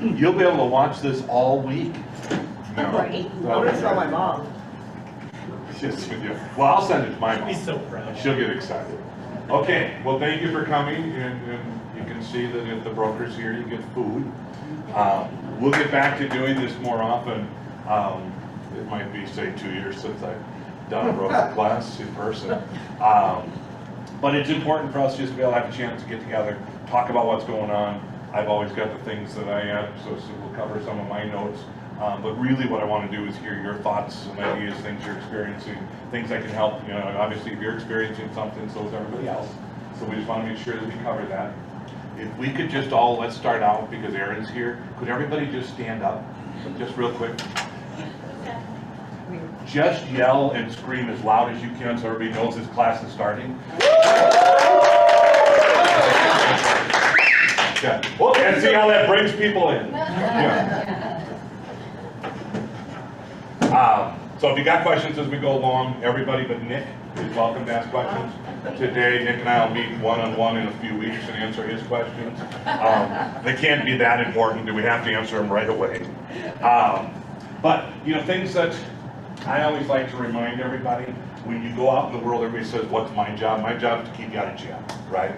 you'll be able to watch this all week. No. Right. I'm gonna tell my mom. Well, I'll send it to my mom. He's so proud. She'll get excited. Okay, well, thank you for coming, and you can see that if the broker's here, you get food. We'll get back to doing this more often. It might be, say, 2 years since I've done a broker class in person. But it's important for us just to be able to have a chance to get together, talk about what's going on. I've always got the things that I add, so we'll cover some of my notes. But really what I want to do is hear your thoughts and ideas, things you're experiencing, things I can help. You know, obviously if you're experiencing something, so is everybody else. So we just want to make sure that we cover that. If we could just all, let's start out because Erin's here. Could everybody just stand up, just real quick? Just yell and scream as loud as you can so everybody knows this class is starting. Yeah. Well, and see how that brings people in. Yeah. So if you got questions as we go along, everybody but Nick is welcome to ask questions. Today, Nick and I will meet one-on-one in a few weeks and answer his questions. They can't be that important. Do we have to answer them right away? But, you know, things that I always like to remind everybody, when you go out in the world, everybody says, what's my job? My job is to keep you out of jail, right?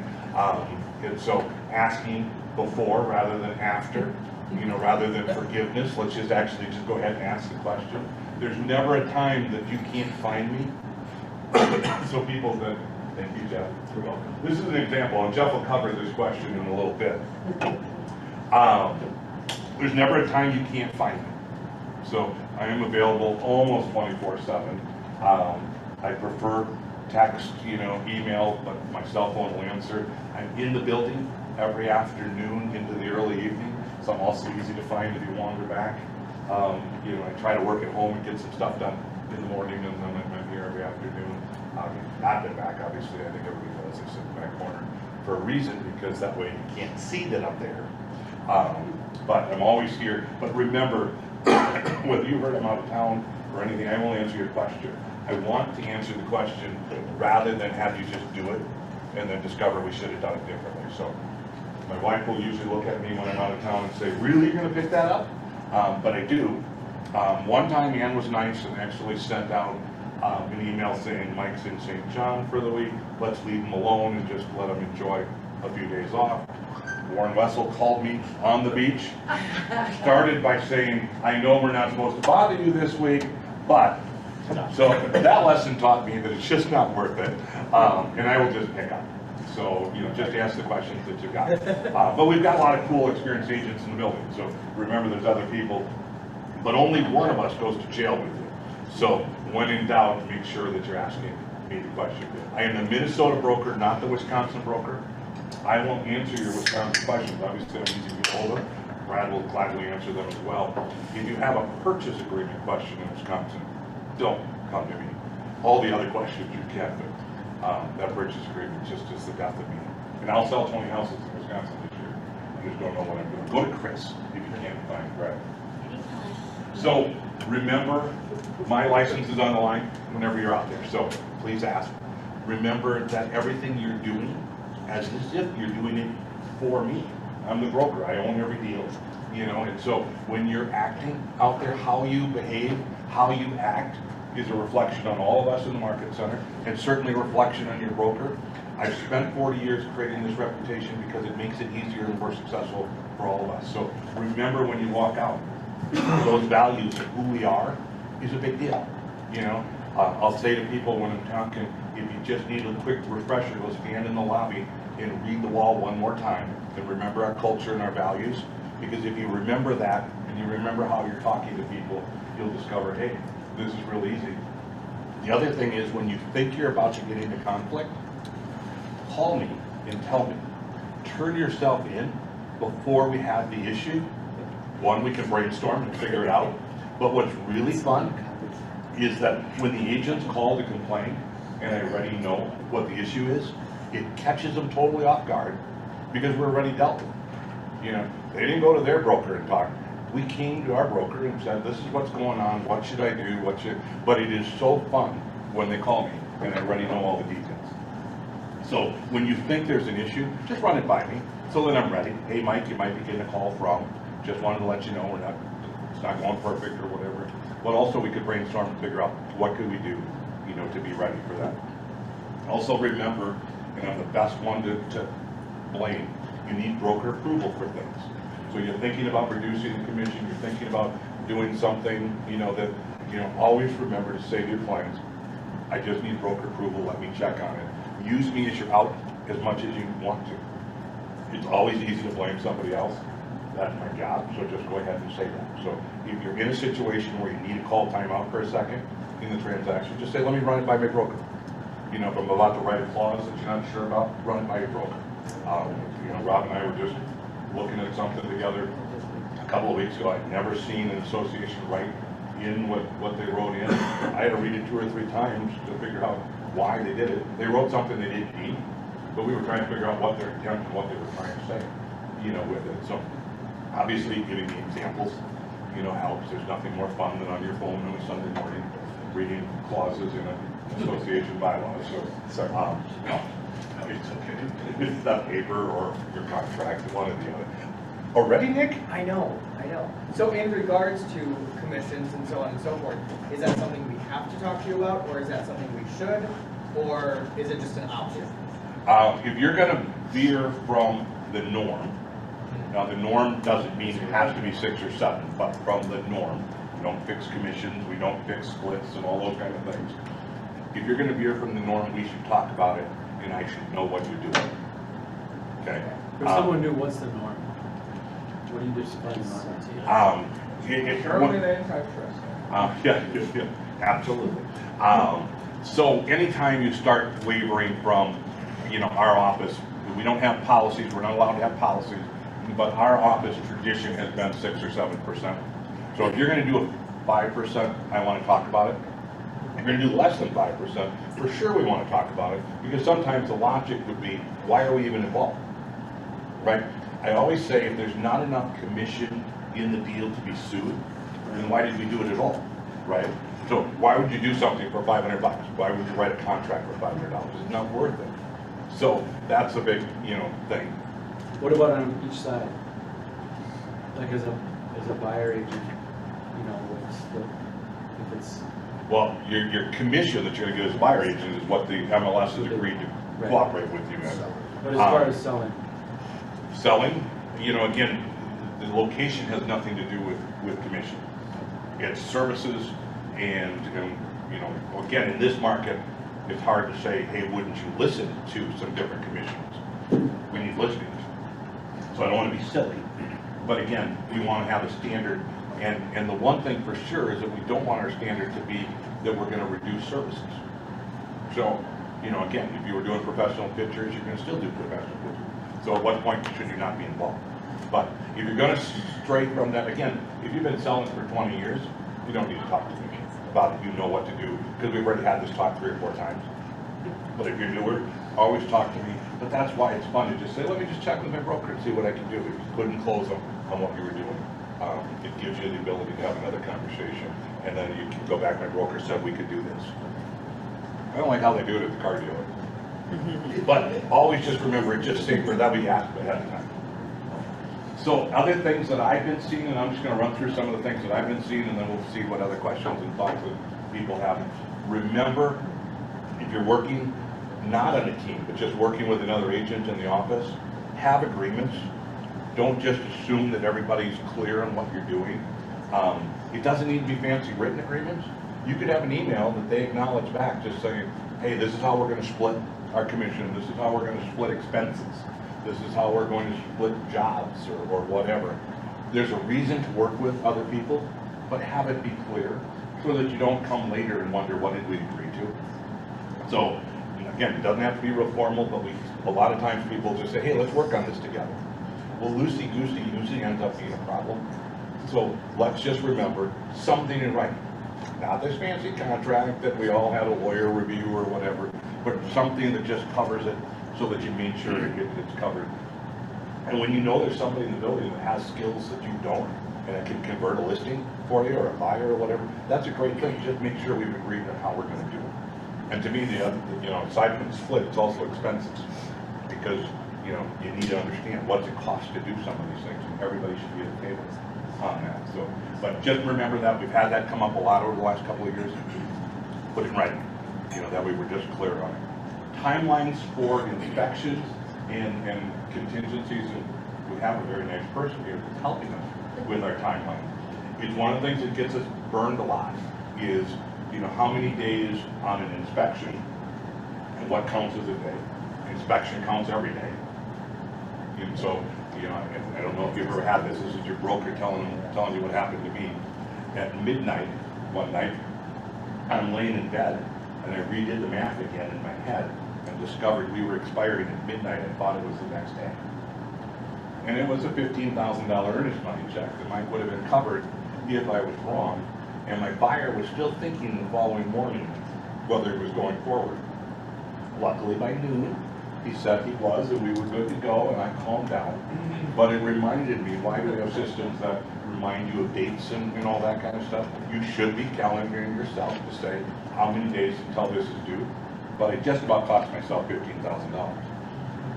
And so asking before rather than after, you know, rather than forgiveness, let's just actually just go ahead and ask the question. There's never a time that you can't find me. So people that, thank you, Jeff. You're welcome. This is an example, and Jeff will cover this question in a little bit. There's never a time you can't find me. So I am available almost 24/7. I prefer text, you know, email, but my cell phone will answer. I'm in the building every afternoon into the early evening, so I'm also easy to find if you wander back. You know, I try to work at home and get some stuff done in the morning, and then I'm here every afternoon. Not been back, obviously. I think everybody knows I sit in the back corner for a reason, because that way you can't see that I'm there. But I'm always here. But remember, whether you heard I'm out of town or anything, I won't answer your question. I want to answer the question rather than have you just do it and then discover we should have done it differently. So my wife will usually look at me when I'm out of town and say, really, you're going to pick that up? But I do. One time Ann was nice and actually sent out an email saying Mike's in St. John for the week. Let's leave him alone and just let him enjoy a few days off. Warren Wessel called me on the beach, started by saying, I know we're not supposed to bother you this week, but, so that lesson taught me that it's just not worth it, and I will just pick up. So, you know, just ask the questions that you got. But we've got a lot of cool experienced agents in the building, so remember there's other people, but only one of us goes to jail with you. So when in doubt, make sure that you're asking me the question. I am the Minnesota broker, not the Wisconsin broker. I won't answer your Wisconsin questions. Obviously, I'm easy to get hold of. Brad will gladly answer them as well. If you have a purchase agreement question in Wisconsin, don't come to me. All the other questions you can, but that purchase agreement just is the death of me. And I'll sell 20 houses in Wisconsin this year. I just don't know what I'm doing. Go to Chris if you can't find Brad. So remember, my license is on the line whenever you're out there. So please ask. Remember that everything you're doing, as if you're doing it for me. I'm the broker, I own every deal, you know, and so when you're acting out there, how you behave, how you act is a reflection on all of us in the market center, and certainly a reflection on your broker. I've spent 40 years creating this reputation because it makes it easier and more successful for all of us. So remember when you walk out, those values of who we are is a big deal, you know. I'll say to people when I'm talking, if you just need a quick refresher, go stand in the lobby and read the wall one more time and remember our culture and our values. Because if you remember that and you remember how you're talking to people, you'll discover, hey, this is real easy. The other thing is when you think you're about to get into conflict, call me and tell me. Turn yourself in before we have the issue. One, we can brainstorm and figure it out. But what's really fun is that when the agents call to complain and I already know what the issue is, it catches them totally off guard because we're already dealt with. You know, they didn't go to their broker and talk. We came to our broker and said, this is what's going on, what should I do, but it is so fun when they call me and I already know all the details. So when you think there's an issue, just run it by me so that I'm ready. Hey Mike, you might be getting a call from, just wanted to let you know it's not going perfect or whatever. But also we could brainstorm and figure out what could we do, you know, to be ready for that. Also remember, and I'm the best one to blame, you need broker approval for things. So you're thinking about reducing the commission, you're thinking about doing something, you know, that, you know, always remember to say to your clients, I just need broker approval, let me check on it. Use me as your out as much as you want to. It's always easy to blame somebody else. That's my job, so just go ahead and say that. So if you're in a situation where you need to call timeout for a second in the transaction, just say, let me run it by my broker. You know, if I'm about to write a clause that you're not sure about, run it by your broker. You know, Rob and I were just looking at something together a couple of weeks ago. I'd never seen an association write in what they wrote in. I had to read it 2 or 3 times to figure out why they did it. They wrote something they didn't need, but we were trying to figure out what their intent and what they were trying to say, you know, with it. So obviously giving the examples, you know, helps. There's nothing more fun than on your phone on a Sunday morning reading clauses in an association bylaws. So, no, it's okay. It's not paper or your contract, one or the other. Already, Nick? I know. So in regards to commissions and so on and so forth, is that something we have to talk to you about, or is that something we should, or is it just an option? If you're going to veer from the norm, now the norm doesn't mean it has to be 6 or 7, but from the norm, we don't fix commissions, we don't fix splits and all those kind of things. If you're going to veer from the norm, we should talk about it, and I should know what you're doing. Okay? If someone knew what's the norm, what do you define norm? Currently the antitrust. Yeah, absolutely. So anytime you start wavering from, you know, our office, we don't have policies, we're not allowed to have policies, but our office tradition has been 6 or 7%. So if you're going to do a 5%, I want to talk about it. If you're going to do less than 5%, for sure we want to talk about it, because sometimes the logic would be, why are we even involved? Right? I always say if there's not enough commission in the deal to be sued, then why did we do it at all? Right? So why would you do something for $500? Why would you write a contract for $500? It's not worth it. So that's a big, you know, thing. What about on each side? Like as a buyer agent, you know, if it's Well, your commission that you're going to get as a buyer agent is what the MLS has agreed to cooperate with you in. But as far as Selling, you know, again, the location has nothing to do with commission. It's services and, you know, again, in this market, it's hard to say, hey, wouldn't you listen to some different commissions? We need listings. So I don't want to be silly, but again, we want to have a standard. And the one thing for sure is that we don't want our standard to be that we're going to reduce services. So, you know, again, if you were doing professional pictures, you're going to still do professional pictures. So at what point should you not be involved? But if you're going to stray from that, again, if you've been selling for 20 years, you don't need to talk to me about it. You know what to do, because we've already had this talk 3 or 4 times. But if you're newer, always talk to me. But that's why it's fun to just say, let me just check with my broker and see what I can do. If you couldn't close them on what you were doing, it gives you the ability to have another conversation. And then you can go back, my broker said we could do this. I don't like how they do it at the car dealer. But always just remember, it's just safer that we ask ahead of time. So other things that I've been seeing, and I'm just going to run through some of the things that I've been seeing, and then we'll see what other questions and thoughts that people have. Remember, if you're working not on a team, but just working with another agent in the office, have agreements. Don't just assume that everybody's clear on what you're doing. It doesn't need to be fancy written agreements. You could have an email that they acknowledge back, just saying, hey, this is how we're going to split our commission. This is how we're going to split expenses. This is how we're going to split jobs or whatever. There's a reason to work with other people, but have it be clear so that you don't come later and wonder, what did we agree to? So again, it doesn't have to be real formal, but a lot of times people just say, hey, let's work on this together. Well, loosey-goosey usually ends up being a problem. So let's just remember something in writing. Not this fancy contract that we all had a lawyer review or whatever, but something that just covers it so that you make sure it's covered. And when you know there's somebody in the building that has skills that you don't, and it can convert a listing for you or a buyer or whatever, that's a great thing. Just make sure we've agreed on how we're going to do it. And to me, the other, you know, aside from the split, it's also expenses. Because you know, you need to understand what's it cost to do some of these things, and everybody should be at the table on that. So, but just remember that we've had that come up a lot over the last couple of years. Put it in writing, you know, that we were just clear on it. Timelines for inspections and contingencies, and we have a very nice person here that's helping us with our timeline. It's one of the things that gets us burned a lot is, you know, how many days on an inspection and what counts as a day. Inspection counts every day. And so, you know, I don't know if you've ever had this. This is your broker telling you what happened to me. At midnight one night, I'm laying in bed and I redid the math again in my head and discovered we were expiring at midnight. I thought it was the next day. And it was a $15,000 earnest money check that might would have been covered if I was wrong. And my buyer was still thinking the following morning whether it was going forward. Luckily by noon, he said he was, and we were good to go, and I calmed down. But it reminded me, why do we have systems that remind you of dates and all that kind of stuff? You should be calendaring yourself to say how many days until this is due. But it just about cost myself $15,000.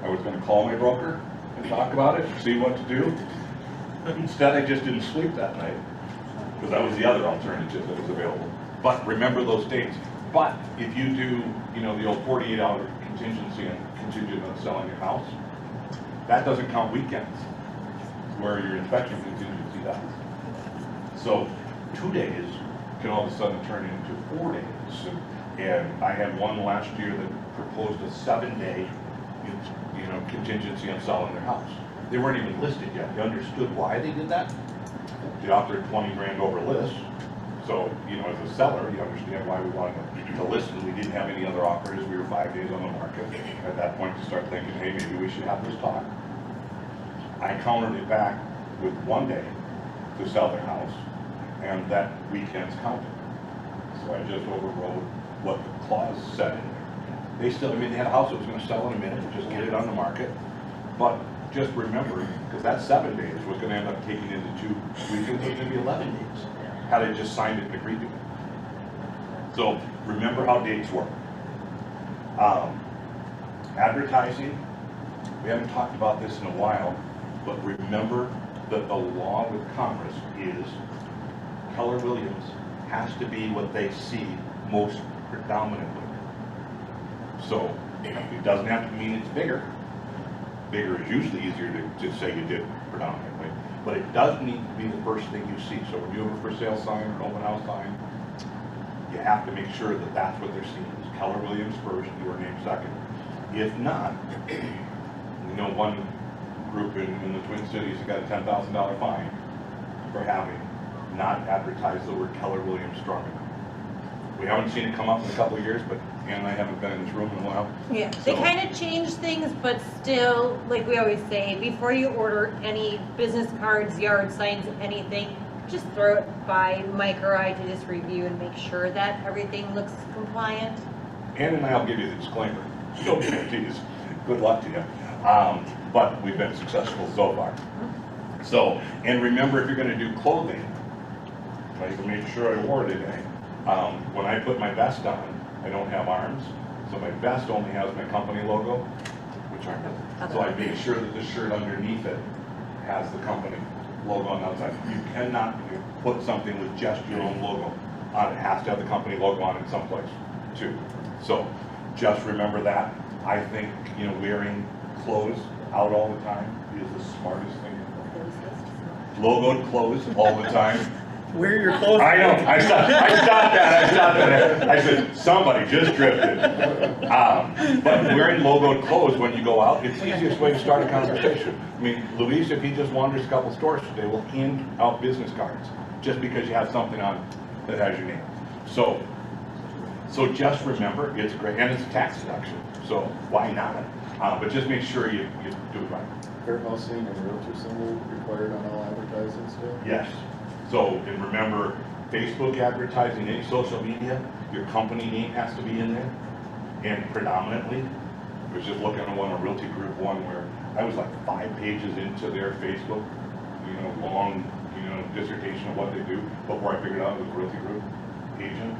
I was going to call my broker and talk about it, see what to do. Instead, I just didn't sleep that night, because that was the other alternative that was available. But remember those dates. But if you do, you know, the old 48-hour contingency and contingent on selling your house, that doesn't count weekends, where your inspection contingency does. So 2 days can all of a sudden turn into 4 days. And I had one last year that proposed a 7-day, you know, contingency on selling their house. They weren't even listed yet. They understood why they did that. They offered 20 grand over list. So, you know, as a seller, you understand why we wanted to list, and we didn't have any other offers. We were 5 days on the market. At that point, to start thinking, hey, maybe we should have this talk. I countered it back with 1 day to sell their house, and that weekend's counted. So I just overrode what the clause said in there. They still, I mean, they had a house that was going to sell in a minute, just get it on the market. But just remember, because that 7 days was going to end up taking into 2 weekends, it was going to be 11 days. Had I just signed it and agreed to it. So remember how dates work. Advertising, we haven't talked about this in a while, but remember that the law with Congress is Keller Williams has to be what they see most predominantly. So it doesn't have to mean it's bigger. Bigger is usually easier to say you did predominantly. But it does need to be the first thing you see. So when you have a for sale sign or an open house sign, you have to make sure that that's what they're seeing. Is Keller Williams first, your name second. If not, you know, one group in the Twin Cities got a $10,000 fine for having not advertised the word Keller Williams strong enough. We haven't seen it come up in a couple of years, but Ann and I haven't been in this room in a while. Yeah, they kind of change things, but still, like we always say, before you order any business cards, yard signs, anything, just throw it by Mike or I to just review and make sure that everything looks compliant. Ann and I will give you the disclaimer. No guarantees. Good luck to you. But we've been successful so far. So, and remember, if you're going to do clothing, I can make sure I wore it today. When I put my vest on, I don't have arms, so my vest only has my company logo, which aren't it. So I made sure that the shirt underneath it has the company logo on the outside. You cannot put something with just your own logo on it. It has to have the company logo on it someplace too. So just remember that. I think, you know, wearing clothes out all the time is the smartest thing. Logoed clothes all the time. Wear your clothes. I know. I stopped that. I said, somebody just drifted. But wearing logoed clothes when you go out, it's the easiest way to start a conversation. I mean, Luis, if he just wanders a couple stores today, will hand out business cards just because you have something on that has your name. So just remember, it's great, and it's a tax deduction. So why not? But just make sure you do it right. Fair housing and realtor symbol required on all advertising still? Yes. So, and remember, Facebook advertising, any social media, your company name has to be in there. And predominantly, I was just looking at one, a Realty Group one, where I was like 5 pages into their Facebook, you know, long, you know, dissertation of what they do before I figured out it was a Realty Group agent.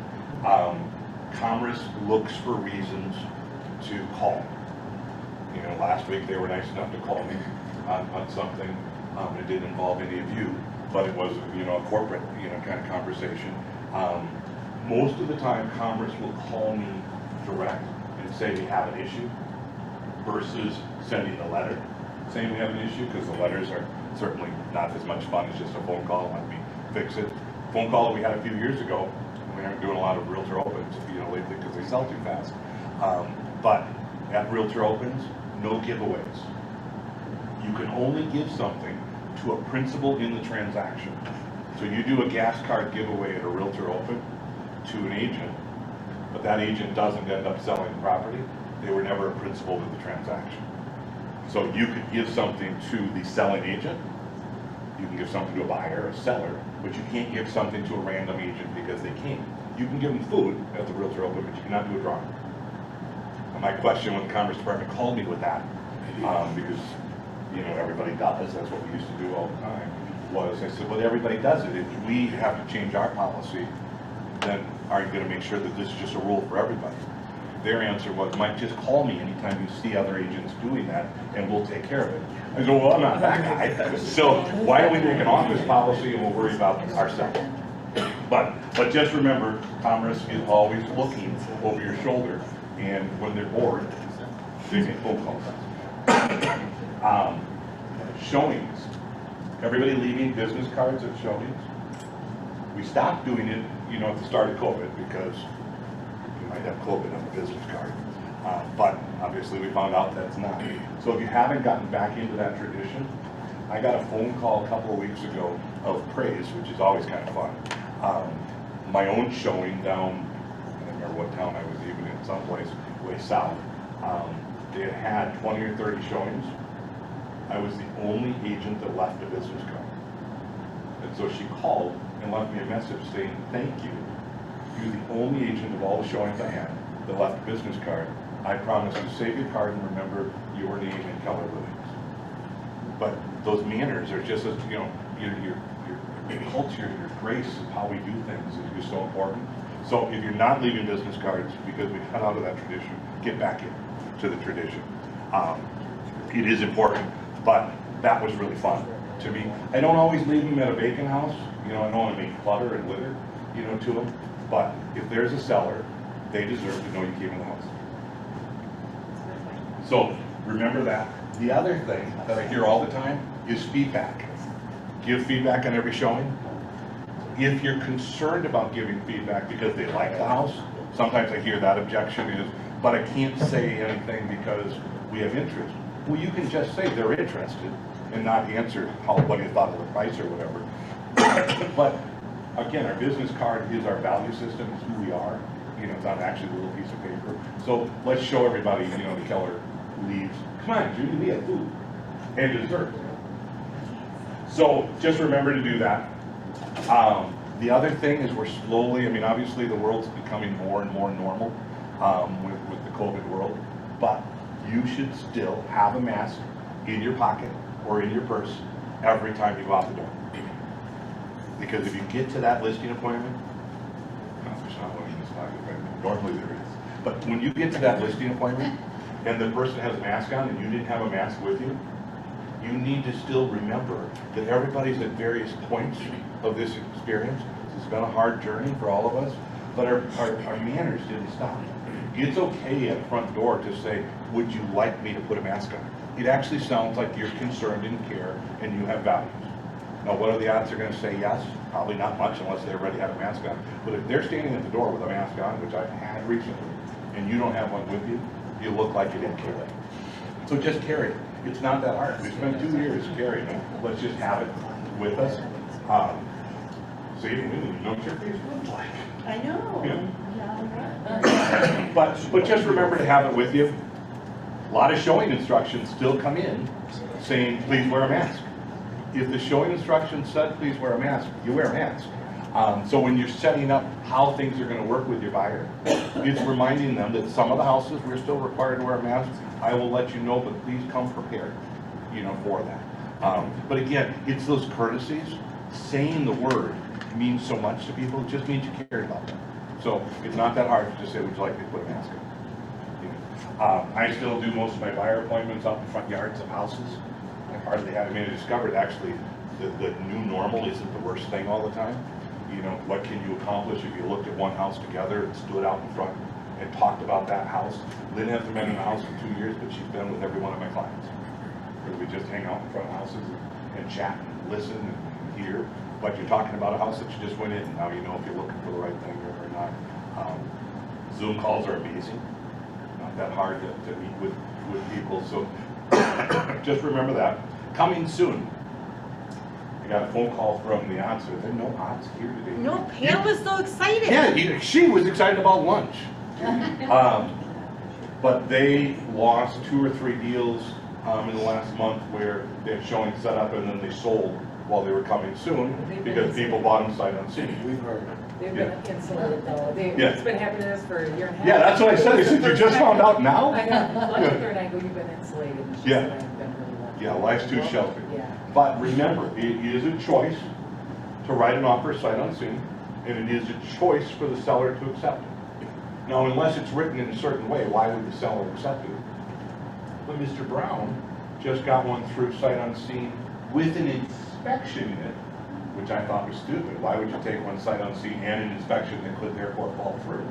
Commerce looks for reasons to call. You know, last week they were nice enough to call me on something. It didn't involve any of you, but it was, you know, a corporate, you know, kind of conversation. Most of the time, Commerce will call me direct and say we have an issue versus sending a letter saying we have an issue, because the letters are certainly not as much fun as just a phone call, let me fix it. Phone call that we had a few years ago, we aren't doing a lot of Realtor Opens, you know, lately because they sell too fast. But at Realtor Opens, no giveaways. You can only give something to a principal in the transaction. So you do a gas card giveaway at a Realtor Open to an agent, but that agent doesn't end up selling the property, they were never a principal to the transaction. So you could give something to the selling agent, you can give something to a buyer, a seller, but you can't give something to a random agent because they can't. You can give them food at the Realtor Open, but you cannot do a drawing. And my question when the Commerce Department called me with that, because, you know, everybody does, that's what we used to do all the time, was I said, well, everybody does it. If we have to change our policy, then are you going to make sure that this is just a rule for everybody? Their answer was, Mike, just call me anytime you see other agents doing that, and we'll take care of it. I go, well, I'm not that guy. So why don't we make an office policy and we'll worry about ourselves? But just remember, Commerce is always looking over your shoulder, and when they're bored, they make phone calls. Showings. Everybody leaving business cards at showings. We stopped doing it, you know, at the start of COVID because you might have COVID on the business card. But obviously we found out that's not. So if you haven't gotten back into that tradition, I got a phone call a couple of weeks ago of praise, which is always kind of fun. My own showing down, I don't remember what town I was even in, someplace way south. They had 20 or 30 showings. I was the only agent that left a business card. And so she called and left me a message saying, thank you. You're the only agent of all the showings I had that left a business card. I promise to save your card and remember your name and Keller Williams. But those manners are just as, you know, your culture, your grace of how we do things is so important. So if you're not leaving business cards because we cut out of that tradition, get back into the tradition. It is important, but that was really fun to me. I don't always leave them at a vacant house. You know, I don't want to make clutter and litter, you know, to them. But if there's a seller, they deserve to know you came in the house. So remember that. The other thing that I hear all the time is feedback. Give feedback on every showing. If you're concerned about giving feedback because they like the house, sometimes I hear that objection is, but I can't say anything because we have interest. Well, you can just say they're interested and not answer what you thought of the price or whatever. But again, our business card is our value system, it's who we are. You know, it's not actually a little piece of paper. So let's show everybody, you know, the Keller leaves. Come on, Judy, we have food and dessert. So just remember to do that. The other thing is we're slowly, I mean, obviously the world's becoming more and more normal with the COVID world, but you should still have a mask in your pocket or in your purse every time you go out the door. Because if you get to that listing appointment, no, there's not one in this pocket, right? Normally there is. But when you get to that listing appointment and the person has a mask on and you didn't have a mask with you, you need to still remember that everybody's at various points of this experience. It's been a hard journey for all of us, but our manners didn't stop. It's okay at the front door to say, would you like me to put a mask on? It actually sounds like you're concerned and care and you have values. Now, what are the odds they're going to say yes? Probably not much unless they already have a mask on. But if they're standing at the door with a mask on, which I've had recently, and you don't have one with you, you look like you didn't carry it. So just carry it. It's not that hard. We spent 2 years carrying it. Let's just have it with us. So you know what your face looks like. I know. Yeah. But just remember to have it with you. A lot of showing instructions still come in saying, please wear a mask. If the showing instructions said, please wear a mask, you wear a mask. So when you're setting up how things are going to work with your buyer, it's reminding them that some of the houses we're still required to wear a mask. I will let you know, but please come prepared, you know, for that. But again, it's those courtesies. Saying the word means so much to people. It just means you care about them. So it's not that hard to just say, would you like me to put a mask on? You know. I still do most of my buyer appointments out in front yards of houses. I hardly have, I mean, I discovered actually the new normal isn't the worst thing all the time. You know, what can you accomplish if you looked at one house together and stood out in front and talked about that house? Lynn hasn't been in a house in 2 years, but she's been with every one of my clients. Where we just hang out in front of houses and chat and listen and hear. But you're talking about a house that you just went in, now you know if you're looking for the right thing or not. Zoom calls are amazing, not that hard to meet with people, so just remember that. Coming soon. I got a phone call from the odds, there are no odds here today. No, Pam was so excited. Yeah, she was excited about lunch. But they lost 2 or 3 deals in the last month where they're showing set up and then they sold while they were coming soon because people bought them sight unseen. We've heard. They've been insulated though. Yeah. It's been happening to us for a year and a half. Yeah, that's what I said. They said, you just found out now? I know. Lunch with her and I go, you've been insulated. And she Yeah. said, I've been really lucky. Yeah, life's too sheltered. Yeah. But remember, it is a choice to write an offer sight unseen, and it is a choice for the seller to accept it. Now, unless it's written in a certain way, why would the seller accept it? But Mr. Brown just got one through sight unseen with an inspection in it, which I thought was stupid. Why would you take one sight unseen and an inspection that could therefore fall through?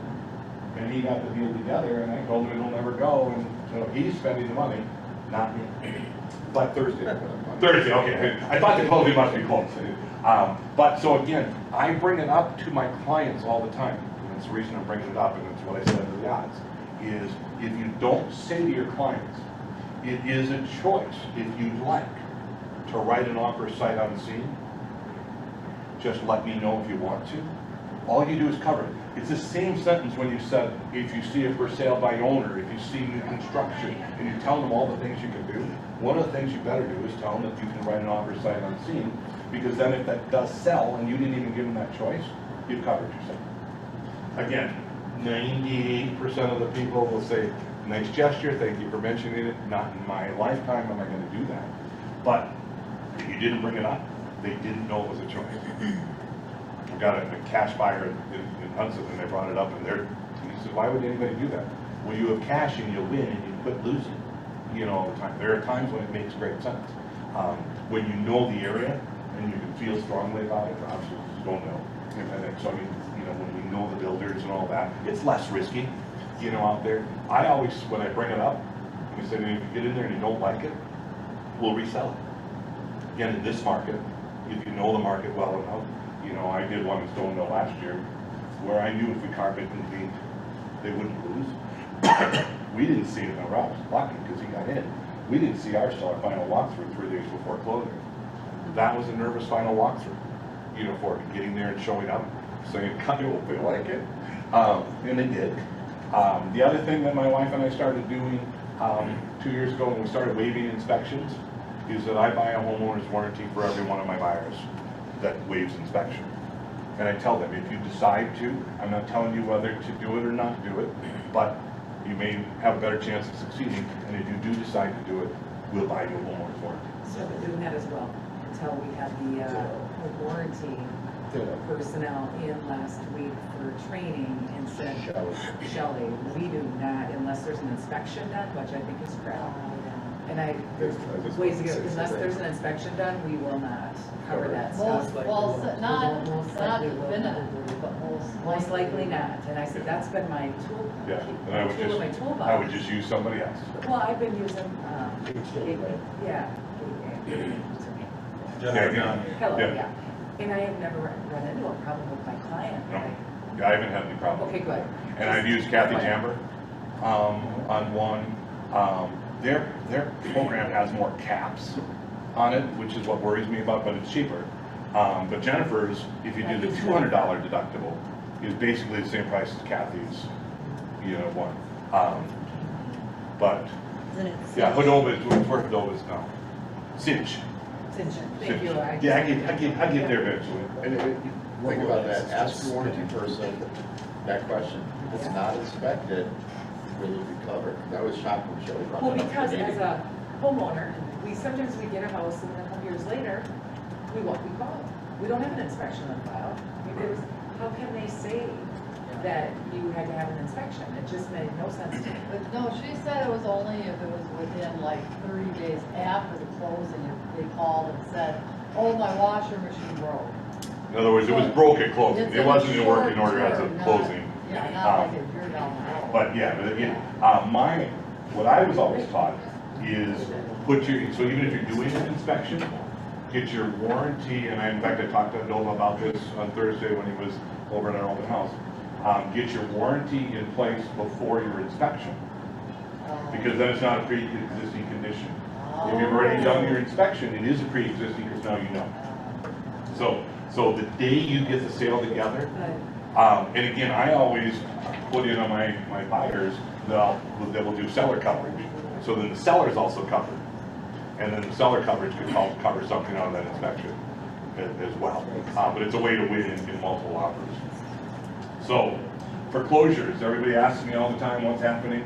And he got the deal together, and I told him it'll never go, and so he's spending the money, not me. But Thursday, okay. I thought the closing must be close. But so again, I bring it up to my clients all the time. And that's the reason I'm bringing it up, and it's what I said to the odds, is if you don't say to your clients, it is a choice, if you'd like, to write an offer sight unseen, just let me know if you want to. All you do is cover it. It's the same sentence when you said, if you see it for sale by owner, if you see new construction, and you tell them all the things you can do. One of the things you better do is tell them that you can write an offer sight unseen, because then if that does sell and you didn't even give them that choice, you've covered yourself. Again, 98% of the people will say, nice gesture, thank you for mentioning it. Not in my lifetime am I going to do that. But if you didn't bring it up, they didn't know it was a choice. I got a cash buyer in Hudson, and they brought it up, and he said, why would anybody do that? Well, you have cash and you win and you quit losing, you know, all the time. There are times when it makes great sense. When you know the area and you can feel strongly about it, obviously you don't know. So I mean, you know, when we know the builders and all that, it's less risky, you know, out there. I always, when I bring it up, we say, if you get in there and you don't like it, we'll resell it. Again, in this market, if you know the market well enough, you know, I did one in Stone Mill last year where I knew if we carpet and paint, they wouldn't lose. We didn't see it in Rob was lucky because he got in. We didn't see our final walkthrough 3 days before closing. That was a nervous final walkthrough, you know, for getting there and showing up, saying, "Cut it, if they like it," and they did. The other thing that my wife and I started doing 2 years ago when we started waiving inspections is that I buy a homeowner's warranty for every one of my buyers that waives inspection. And I tell them, if you decide to, I'm not telling you whether to do it or not do it, but you may have a better chance of succeeding, and if you do decide to do it, we'll buy you a homeowner's warranty. So I've been doing that as well until we had the warranty personnel in last week for training and said, Shelley, we do not, unless there's an inspection done, which I think is crap. And there's ways to get, unless there's an inspection done, we will not cover that stuff. Most likely not. And I said, that's been my tool, Yeah, and my toolbox. I would just use somebody else. Well, I've been using, yeah. Hello, Yeah. yeah. And I have never run into a problem with my client. No. right? I haven't had any problem. Okay, good. And I've used Kathy Jamber on one. Their program has more caps on it, which is what worries me about, but it's cheaper. But Jennifer's, if you do the $200 deductible, is basically the same price as Kathy's, you know, one. But Isn't it? yeah, Hudova is where Hudova is now. Cinch. Thank you. Yeah, I get there eventually. And think about that, ask your warranty person that question. If it's not inspected, will it be covered? That was shocking, Shelley brought Well, that up. because as a homeowner, sometimes we get a house and then years later, we call. We don't have an inspection on file. Because how can they say that you had to have an inspection. It just made no sense to me. But no, she said it was only if it was within like 30 days after the closing, if they called and said, oh, my washer machine broke. In other words, it was broke at closing. It's It wasn't in working order as short of term, closing. Yeah, not like a year down the road. But yeah, but again, what I was always taught is so even if you're doing an inspection, get your warranty, and in fact, I talked to Nova about this on Thursday when he was over at our open house. Get your warranty in place before your inspection, because then it's not a pre-existing condition. If you've already done your inspection, it is a pre-existing, because now you know. So the day you get the sale together, and again, I always put in on my buyers, they will do seller coverage. So then the seller's also covered. And then the seller coverage could help cover something out of that inspection as well. But it's a way to win in multiple offers. So, foreclosures, everybody asks me all the time what's happening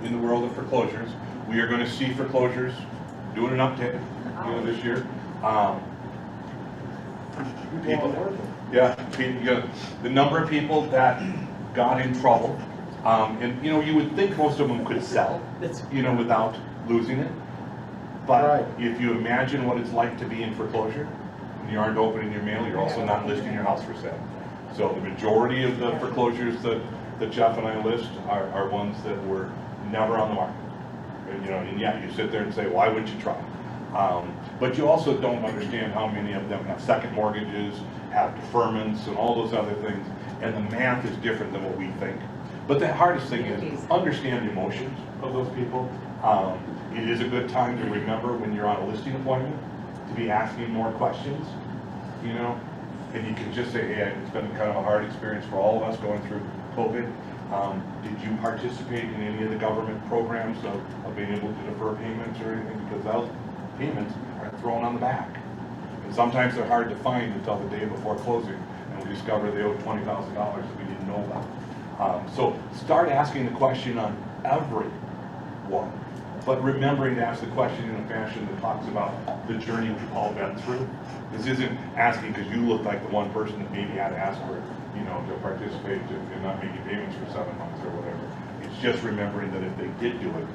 in the world of foreclosures. We are going to see foreclosures doing an uptick, this year. The number of people that got in trouble, and you would think most of them could sell, without losing it. But if you imagine what it's like to be in foreclosure, and you aren't opening your mail, you're also not listing your house for sale. So the majority of the foreclosures that Jeff and I list are ones that were never on the market. And yeah, you sit there and say, why wouldn't you try? But you also don't understand how many of them have second mortgages, have deferments, and all those other things. And the math is different than what we think. But the hardest thing is understand the emotions of those people. It is a good time to remember when you're on a listing appointment to be asking more questions, and you can just say, hey, it's been kind of a hard experience for all of us going through COVID. Did you participate in any of the government programs of being able to defer payments or anything? Because those payments are thrown on the back. And sometimes they're hard to find until the day before closing, and we discover they owe $20,000 that we didn't know about. So start asking the question on every one, but remembering to ask the question in a fashion that talks about the journey we've all been through. This isn't asking because you look like the one person that maybe had to ask for, to participate in not making payments for 7 months or whatever. It's just remembering that if they did do it,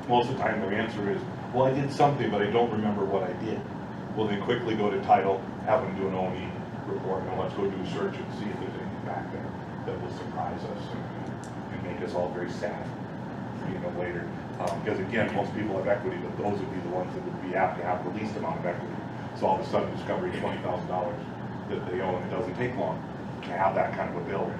most of the time their answer is, well, I did something, but I don't remember what I did. Well, then quickly go to title, have them do an O&E report, and let's go do a search and see if there's anything back there that will surprise us and make us all very sad, later. Because again, most people have equity, but those would be the ones that would be apt to have the least amount of equity. So all of a sudden discovering $20,000 that they own, it doesn't take long to have that kind of a bill.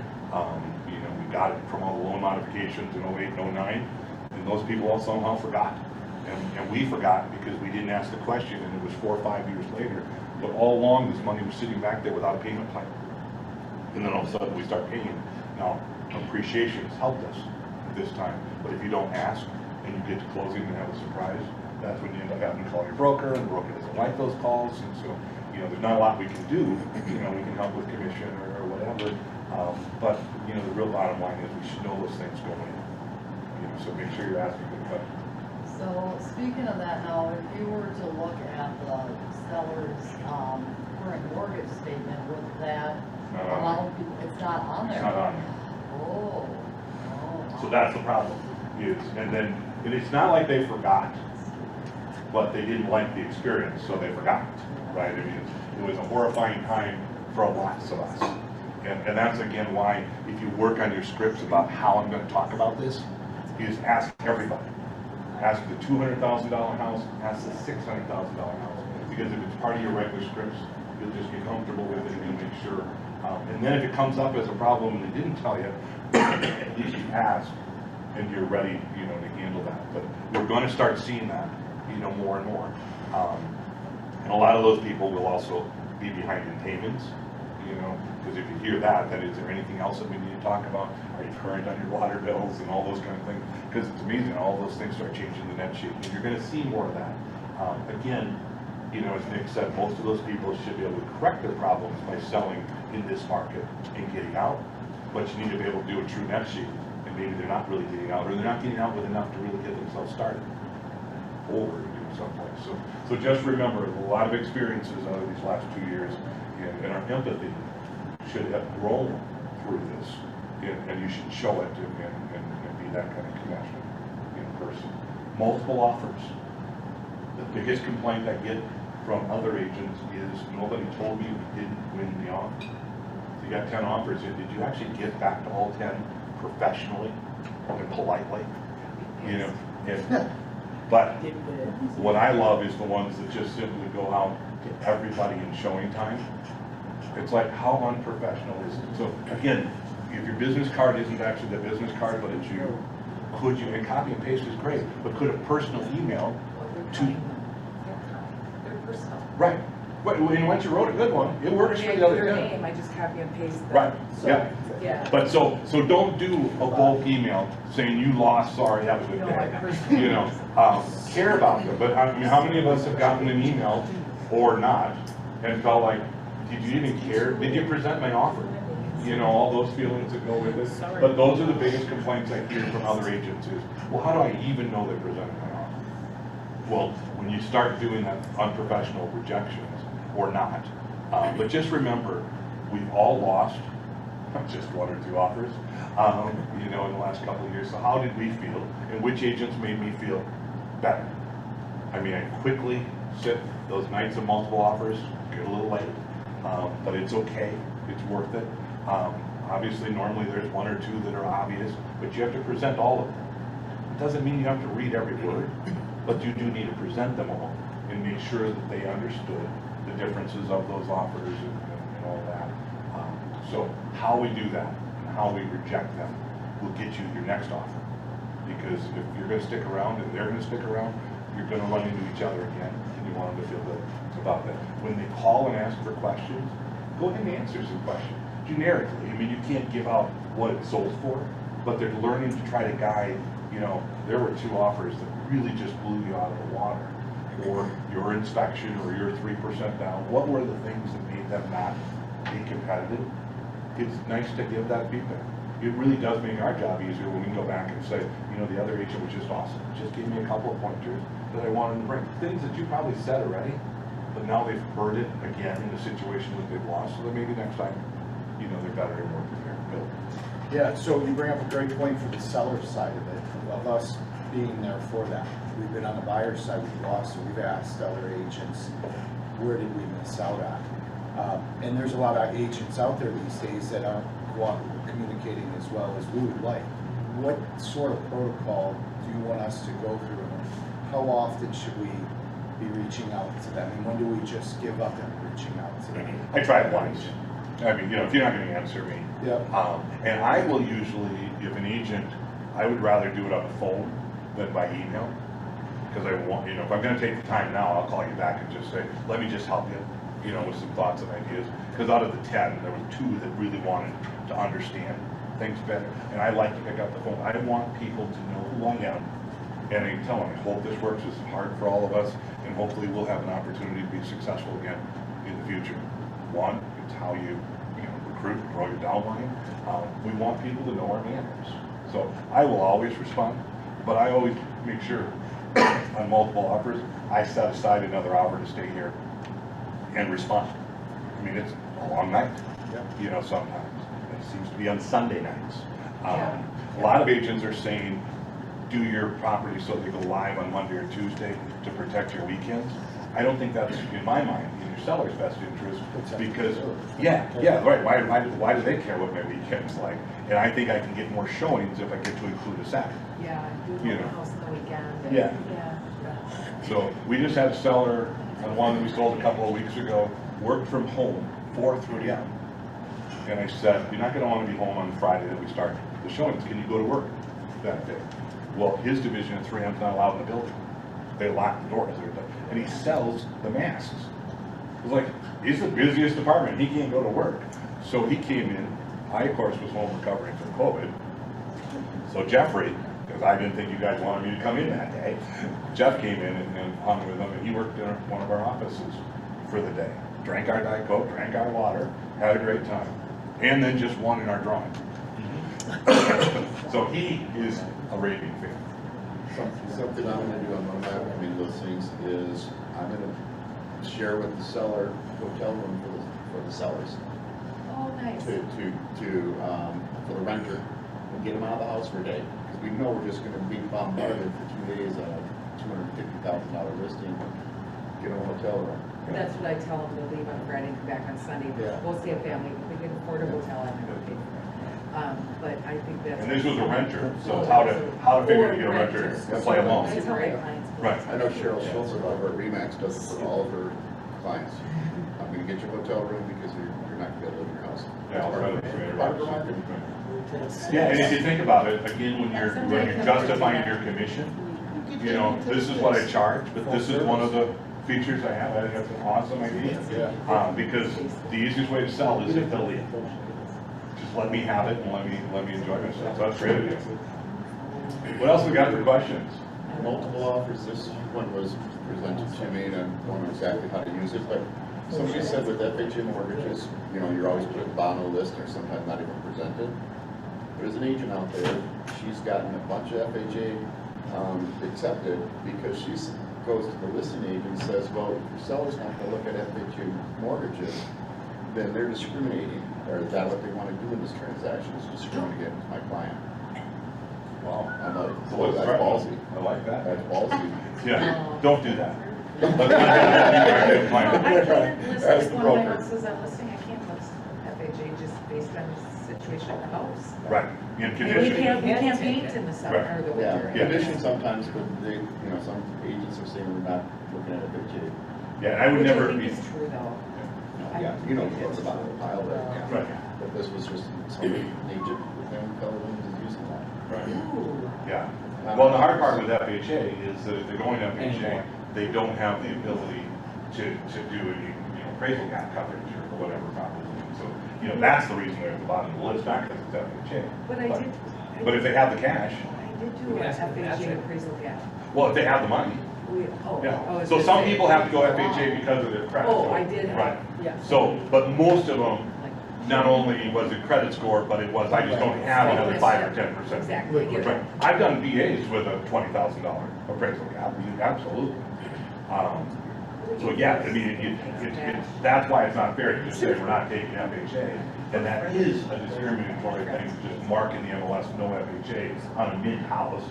We got it from all the loan modifications in 08 and 09, and those all somehow forgot. And we forgot because we didn't ask the question, and it was 4 or 5 years later. But all along, this money was sitting back there without a payment plan. And then all of a sudden, we start paying. Now, appreciation has helped us at this time. But if you don't ask, and you get to closing and have a surprise, that's when you end up having to call your broker, and the broker doesn't like those calls. And so, there's not a lot we can do. We can help with commission or whatever. But, the real bottom line is we should know those things going in. So make sure you're asking good questions. So speaking of that now, if you were to look at the seller's current mortgage statement, would that allow people, it's not on there? It's not on there. Oh. So that's the problem. And it's not like they forgot, but they didn't like the experience, so they forgot, right? I mean, it was a horrifying time for lots of us. And that's again why, if you work on your scripts about how I'm going to talk about this, is ask everybody. Ask the $200,000 house, ask the $600,000 house. Because if it's part of your regular scripts, you'll just get comfortable with it and you'll make sure. And then if it comes up as a problem and they didn't tell you, at least you asked and you're ready, to handle that. But we're going to start seeing that, more and more. And a lot of those people will also be behind in payments, because if you hear that, then is there anything else that we need to talk about? Are you current on your water bills and all those kind of things? Because it's amazing, all those things start changing the net sheet, and you're going to see more of that. Again, as Nick said, most of those people should be able to correct their problems by selling in this market and getting out. But you need to be able to do a true net sheet, and maybe they're not really getting out, or they're not getting out with enough to really get themselves started over someplace. So just remember, a lot of experiences out of these last 2 years, and our empathy should have grown through this. and you should show it and be that kind of connection in person. Multiple offers. The biggest complaint I get from other agents is nobody told me we didn't win the offer. You got 10 offers in, did you actually get back to all 10 professionally and politely? You know, but what I love is the ones that just simply go out to everybody in showing time. It's like, how unprofessional is it? So again, if your business card isn't actually the business card, but it's you, could you, and copy and paste is great, but could a personal email to, They're personal. right, and once you wrote a good one, it works for the Your other 10. name, I just copy and paste them. Right, So, yeah. Yeah. But so don't do a bulk email saying you lost, sorry, have a good No, I day. personally. You know, care about them, but I mean, how many of us have gotten an email or not and felt like, did you even care? Did you present my offer? You know, all those feelings that go with it. But those are the biggest complaints I hear from other agents is, well, how do I even know they presented my offer? Well, when you start doing that unprofessional rejections or not, but just remember, we've all lost just 1 or 2 offers, you know, in the last couple of years. So how did we feel, and which agents made me feel better? I mean, I quickly sit those nights of multiple offers, get a little late, but it's okay, it's worth it. Obviously, normally there's 1 or 2 that are obvious, but you have to present all of them. It doesn't mean you have to read every word, but you do need to present them all and make sure that they understood the differences of those offers and all that. So how we do that and how we reject them will get you your next offer. Because if you're going to stick around and they're going to stick around, you're going to run into each other again, and you want them to feel good about that. When they call and ask for questions, go ahead and answer some questions generically. I mean, you can't give out what it sold for, but they're learning to try to guide. You know, there were 2 offers that really just blew you out of the water, or your inspection, or your 3% down. What were the things that made them not be competitive? It's nice to give that feedback. It really does make our job easier when we can go back and say, you know, the other agent was just awesome. Just gave me a couple of pointers that I wanted to bring. Things that you probably said already, but now they've heard it again in a situation that they've lost, so that maybe next time, you know, they're better and more prepared. Bill? Yeah, so you bring up a great point for the seller side of it, of us being there for them. We've been on the buyer's side, we've lost, so we've asked other agents, where did we miss out on? And there's a lot of agents out there these days that aren't communicating as well as we would like. What sort of protocol do you want us to go through? And how often should we be reaching out to them? And when do we just give up on reaching out to them? I tried once. I mean, you know, if you're not going to answer me. Yep. And I will usually, if an agent, I would rather do it on the phone than by email. Because I want, you know, if I'm going to take the time now, I'll call you back and just say, let me just help you, you know, with some thoughts and ideas. Because out of the 10, there were 2 that really wanted to understand things better. And I like to pick up the phone. I want people to know who I am. And I tell them, I hope this works. This is hard for all of us. And hopefully we'll have an opportunity to be successful again in the future. One, it's how you know, recruit, grow your downline. We want people to know our manners. So I will always respond, but I always make sure on multiple offers, I set aside another hour to stay here and respond. I mean, it's a long night, you know, sometimes. It seems to be on Sunday nights. A lot of agents are saying, do your property so they go live on Monday or Tuesday to protect your weekends. I don't think that's, in my mind, in your seller's best interest, because, right, why do they care what my weekend's like? And I think I can get more showings if I get to include a Saturday. Yeah, do You the know. house on the weekend. and- Yeah. Yeah. So we just had a seller on one that we sold a couple of weeks ago, worked from home 4 through p.m. And I said, you're not going to want to be home on Friday that we start the showings. Can you go to work that day? Well, his division of 3M's not allowed in the building. They lock the doors. And he sells the masks. It's like, he's the busiest department. He can't go to work. So he came in. I, of course, was home recovering from COVID. So Jeffrey, because I didn't think you guys wanted me to come in that day, Jeff came in and hung with him, and he worked in one of our offices for the day. Drank our Diet Coke, drank our water, had a great time, and then just won in our drawing. So he is a raving fan. Something I'm gonna do on one of my upcoming listings is I'm gonna share with the seller hotel room for the sellers. Oh, nice. For the renter, and get them out of the house for a day. Because we know we're just gonna be bombarded for 2 days on a $250,000 listing, get them a hotel room. That's what I tell them to leave on Friday and come back on Sunday. Yeah. We'll stay a family, if we can afford a hotel, I'm gonna pay for it. But I think that's. And this was a renter, so it's how to figure to get a renter to play along. I tell my clients. Right. I know Cheryl Schultz over at Remax does it for all of her clients. I'm gonna get you a hotel room because you're not gonna be able to live in your house. Yeah, I'll try to Part figure of it out. the market. Yeah, and if you think about it, again, when you're justifying your commission, you know, this is what I charge, but this is one of the features I have. I think that's an awesome idea. Yeah. Because the easiest way to sell is affiliate. Just let me have it and let me enjoy myself. So that's great idea. What else we got for questions? Multiple offers, this one was presented to me and I don't know exactly how to use it, but somebody said with FHA mortgages, you know, you're always put at the bottom of the list or sometimes not even presented. There's an agent out there, she's gotten a bunch of FHA accepted because she goes to the listing agent and says, well, if your seller's not gonna look at FHA mortgages, then they're discriminating, or is that what they wanna do in this transaction, is discriminate against my client. Wow. I'm like, So boy, what's that's threatening? ballsy. I like that. That's ballsy. Yeah, don't do that. I can't list, Ask if the one of my broker. houses I'm listing, I can't list FHA just based on the situation of the house. Right, in And we condition. can't paint in the summer or the Yeah, winter. Yeah. conditions sometimes, but they, you know, some agents are saying we're not looking at FHA. Yeah, and I would Which never I be, think is true though. Yeah, you know what's about the pile there. right, But this was just some agent within Keller Williams is using that. right, Ooh. yeah. Well, the hard part with FHA is that if they're going to FHA, they don't have the ability to do any, you know, appraisal gap coverage or whatever probably. So, you know, that's the reason they're at the bottom of the list, not because it's FHA. But I did. But if they have the cash, I did do We an asked them to match FHA it. appraisal gap. well, if they have the money, yeah. So some people have to go FHA because of their credit. Oh, I did have, Right. yeah. So, but most of them, Like- not only was it credit score, but it was, I just don't have another 5 or 10%. Exactly. I get Right. it. I've done VAs with a $20,000 appraisal gap, absolutely. So yeah, I mean, that's why it's not fair to just say we're not taking FHA. And that is a discriminatory thing, just marking the MLS no FHA on a mid-house.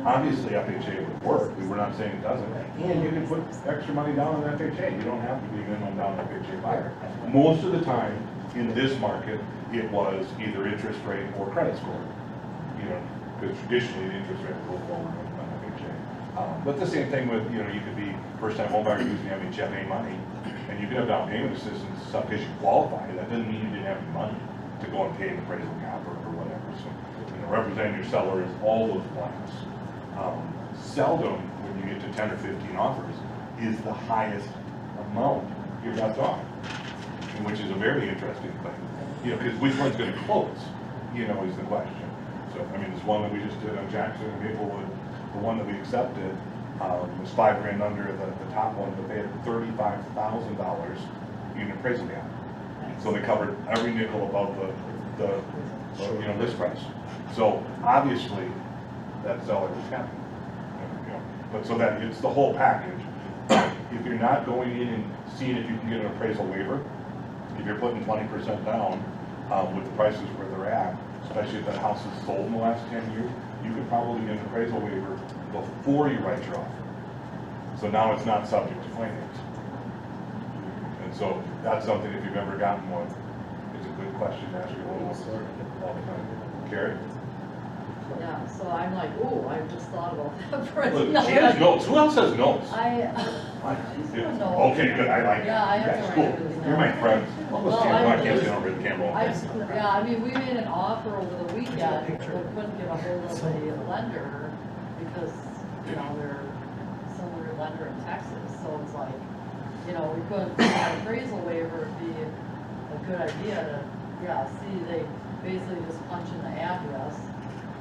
Obviously FHA would work, we were not saying it doesn't. And you can put extra money down on FHA, you don't have to be minimum down FHA buyer. Most of the time, in this market, it was either interest rate or credit score. You know, because traditionally, the interest rate will go lower on FHA. But the same thing with, you know, you could be first-time homebuyer using MHFA money, and you could have down payment assistance and stuff because you qualify. That doesn't mean you didn't have the money to go and pay an appraisal cap or whatever. So, you know, representing your seller is all those plans. Seldom, when you get to 10 or 15 offers, is the highest amount your best offer, which is a very interesting thing. You know, because which one's going to close, you know, is the question. So, I mean, this one that we just did on Jackson and Maplewood, the one that we accepted was $5 grand under the top one, but they had $35,000 in appraisal gap. So they covered every nickel above the you know, list price. So obviously, that seller was happy. You know, but so that it's the whole package. If you're not going in and seeing if you can get an appraisal waiver, if you're putting 20% down with the prices where they're at, especially if that house is sold in the last 10 years, you could probably get an appraisal waiver before you write your offer. So now it's not subject to finance. And so that's something, if you've ever gotten one, it's a good question to ask your loan all the time. Carrie? Yeah, so I'm like, ooh, I just thought about that for Look, another. she has notes. Who else has notes? She's got notes. Okay, good. I like Yeah, I have that. to That's write cool. everything You're my down. friend. Almost Well, can't, I I- can't stand over the camera. Yeah, I mean, we made an offer over the weekend, but couldn't get a hold of the lender because, you know, they're some weird lender in Texas, so it's like, you know, we couldn't, an appraisal waiver would be a good idea to, yeah, see, they basically just punch in the address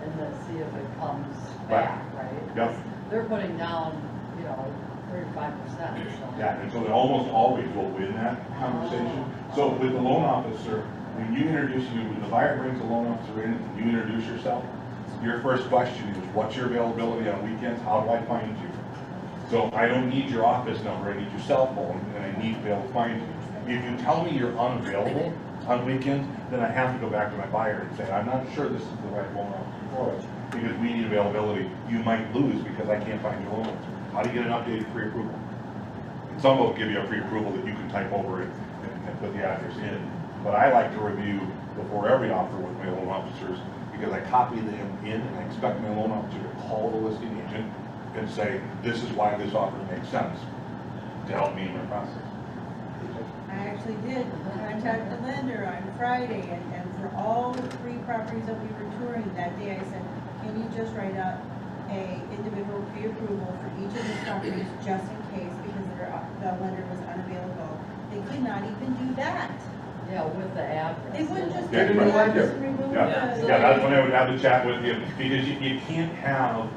and then see if it comes back, right? Yep. They're putting down, you know, 35%, so. Yeah, and so they almost always will win that conversation. So with the loan officer, when the buyer brings the loan officer in and you introduce yourself, your first question is, what's your availability on weekends? How do I find you? So I don't need your office number, I need your cell phone, and I need to be able to find you. If you tell me you're unavailable, on weekends, then I have to go back to my buyer and say, I'm not sure this is the right loan officer for us, because we need availability. You might lose because I can't find your loan officer. How do you get an updated pre-approval? And some will give you a pre-approval that you can type over it and put the address in. But I like to review before every offer with my loan officers, because I copy them in and I expect my loan officer to call the listing agent and say, this is why this offer makes sense, to help me in my process. I actually did contact the lender on Friday, and for all the 3 properties that we were touring that day, I said, can you just write up a individual pre-approval for each of the properties, just in case, because the lender was unavailable. They could not even do that. Yeah, with the address. They wouldn't just Yeah, do the right. address and remove Yeah, the. yeah, that's when I would have the chat with you, because you can't have,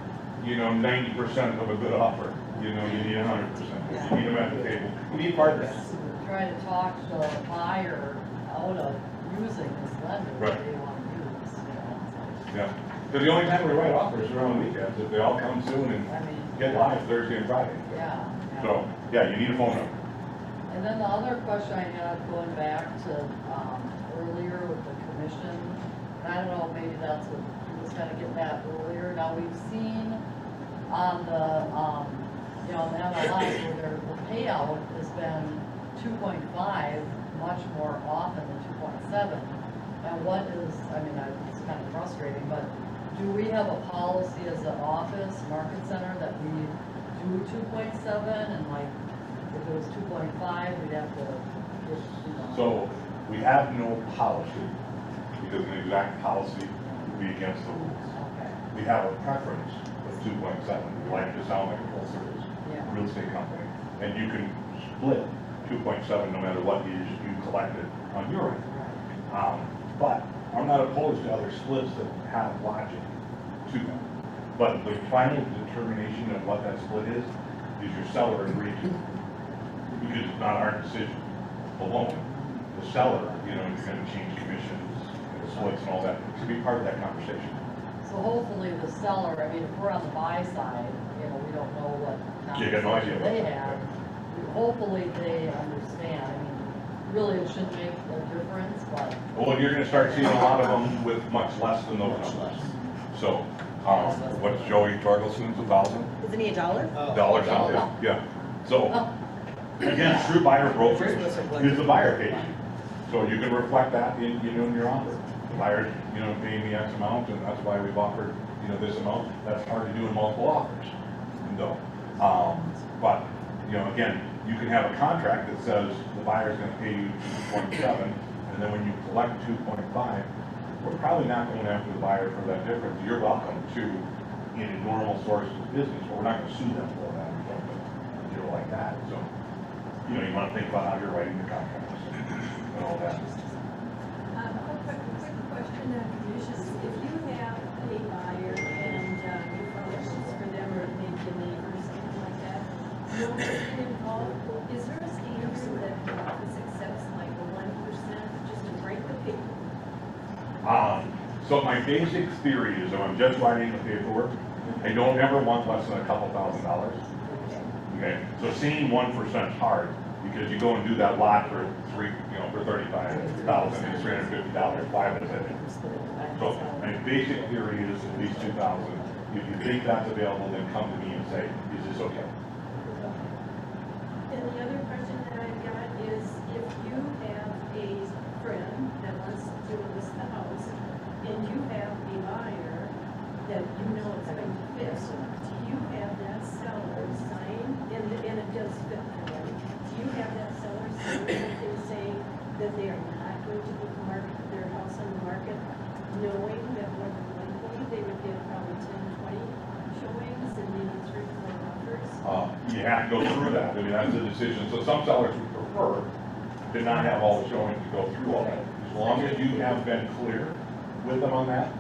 90% of a good offer. You need 100%. You need them at the table. You need partners. Try to talk the buyer out of using this lender that Right. they want to use, Yeah, because the only time we write offers are on the weekends, if they all come soon and I mean, get live Thursday and Friday. yeah. So, yeah, you need a phone number. And then the other question I had, going back to, earlier with the commission, and I don't know, maybe that's what he was kind of getting at earlier. Now, we've seen on the, the MLS where the payout has been 2.5 much more often than 2.7. And what is, it's kind of frustrating, but do we have a policy as an office, market center, that we do 2.7, and like, if it was 2.5, we'd have to, So, we have no policy, because an exact policy would be against the rules. Okay, We have a preference of 2.7. We like to sound like a full service yeah, real estate company. And you can split 2.7 no matter what you collected on your end. But I'm not opposed to other splits that have logic to them. But the final determination of what that split is your seller agreed to. Because it's not our decision alone. The seller, is gonna change commissions, and splits and all that. It should be part of that conversation. so hopefully the seller, if we're on the buy side, we don't know what You got no idea. conversation they had. Hopefully they understand, really it shouldn't make a difference, but, Well, you're gonna start seeing a lot of them with much less than those numbers. So, what's Joey Torgelson's, 1,000? Isn't he $1? Dollars out there, yeah. So, again, true buyer brokerage is the buyer page. So you can reflect that in your offer. The buyer, paying me X amount, and that's why we've offered, this amount. That's hard to do in multiple offers. No. But, again, you can have a contract that says the buyer's gonna pay you 2.7, and then when you collect 2.5, we're probably not going after the buyer for that difference. You're welcome to, in a normal source of business, but we're not gonna sue them for that or something, like that. So, you wanna think about how you're writing the contracts and all that. Quick question on commissions. If you have a buyer and you file issues for them, or maybe a neighbor or something like that, no person involved, is there a standard that the office accepts, like a 1%, just to break the paper? So my basic theory is, if I'm just writing the paperwork, I don't ever want less than a couple $1,000s. Okay, so seeing 1% is hard, because you go and do that lot for for $35,000 and $350. Why was it? So my basic theory is at least 2,000. If you think that's available, then come to me and say, is this okay? And the other question that I've got is, if you have a friend that wants to list the house, and you have a buyer that you know it's going to fit, do you have that seller sign, and it does fit for them, do you have that seller sign that they say that they are not going to put their house on the market, knowing that more than likely they would get probably 10, 20 showings and maybe 3 or 4 offers? You have to go through that. That's the decision. So some sellers would prefer to not have all the showings to go through all that. As long as you have been clear with them on that,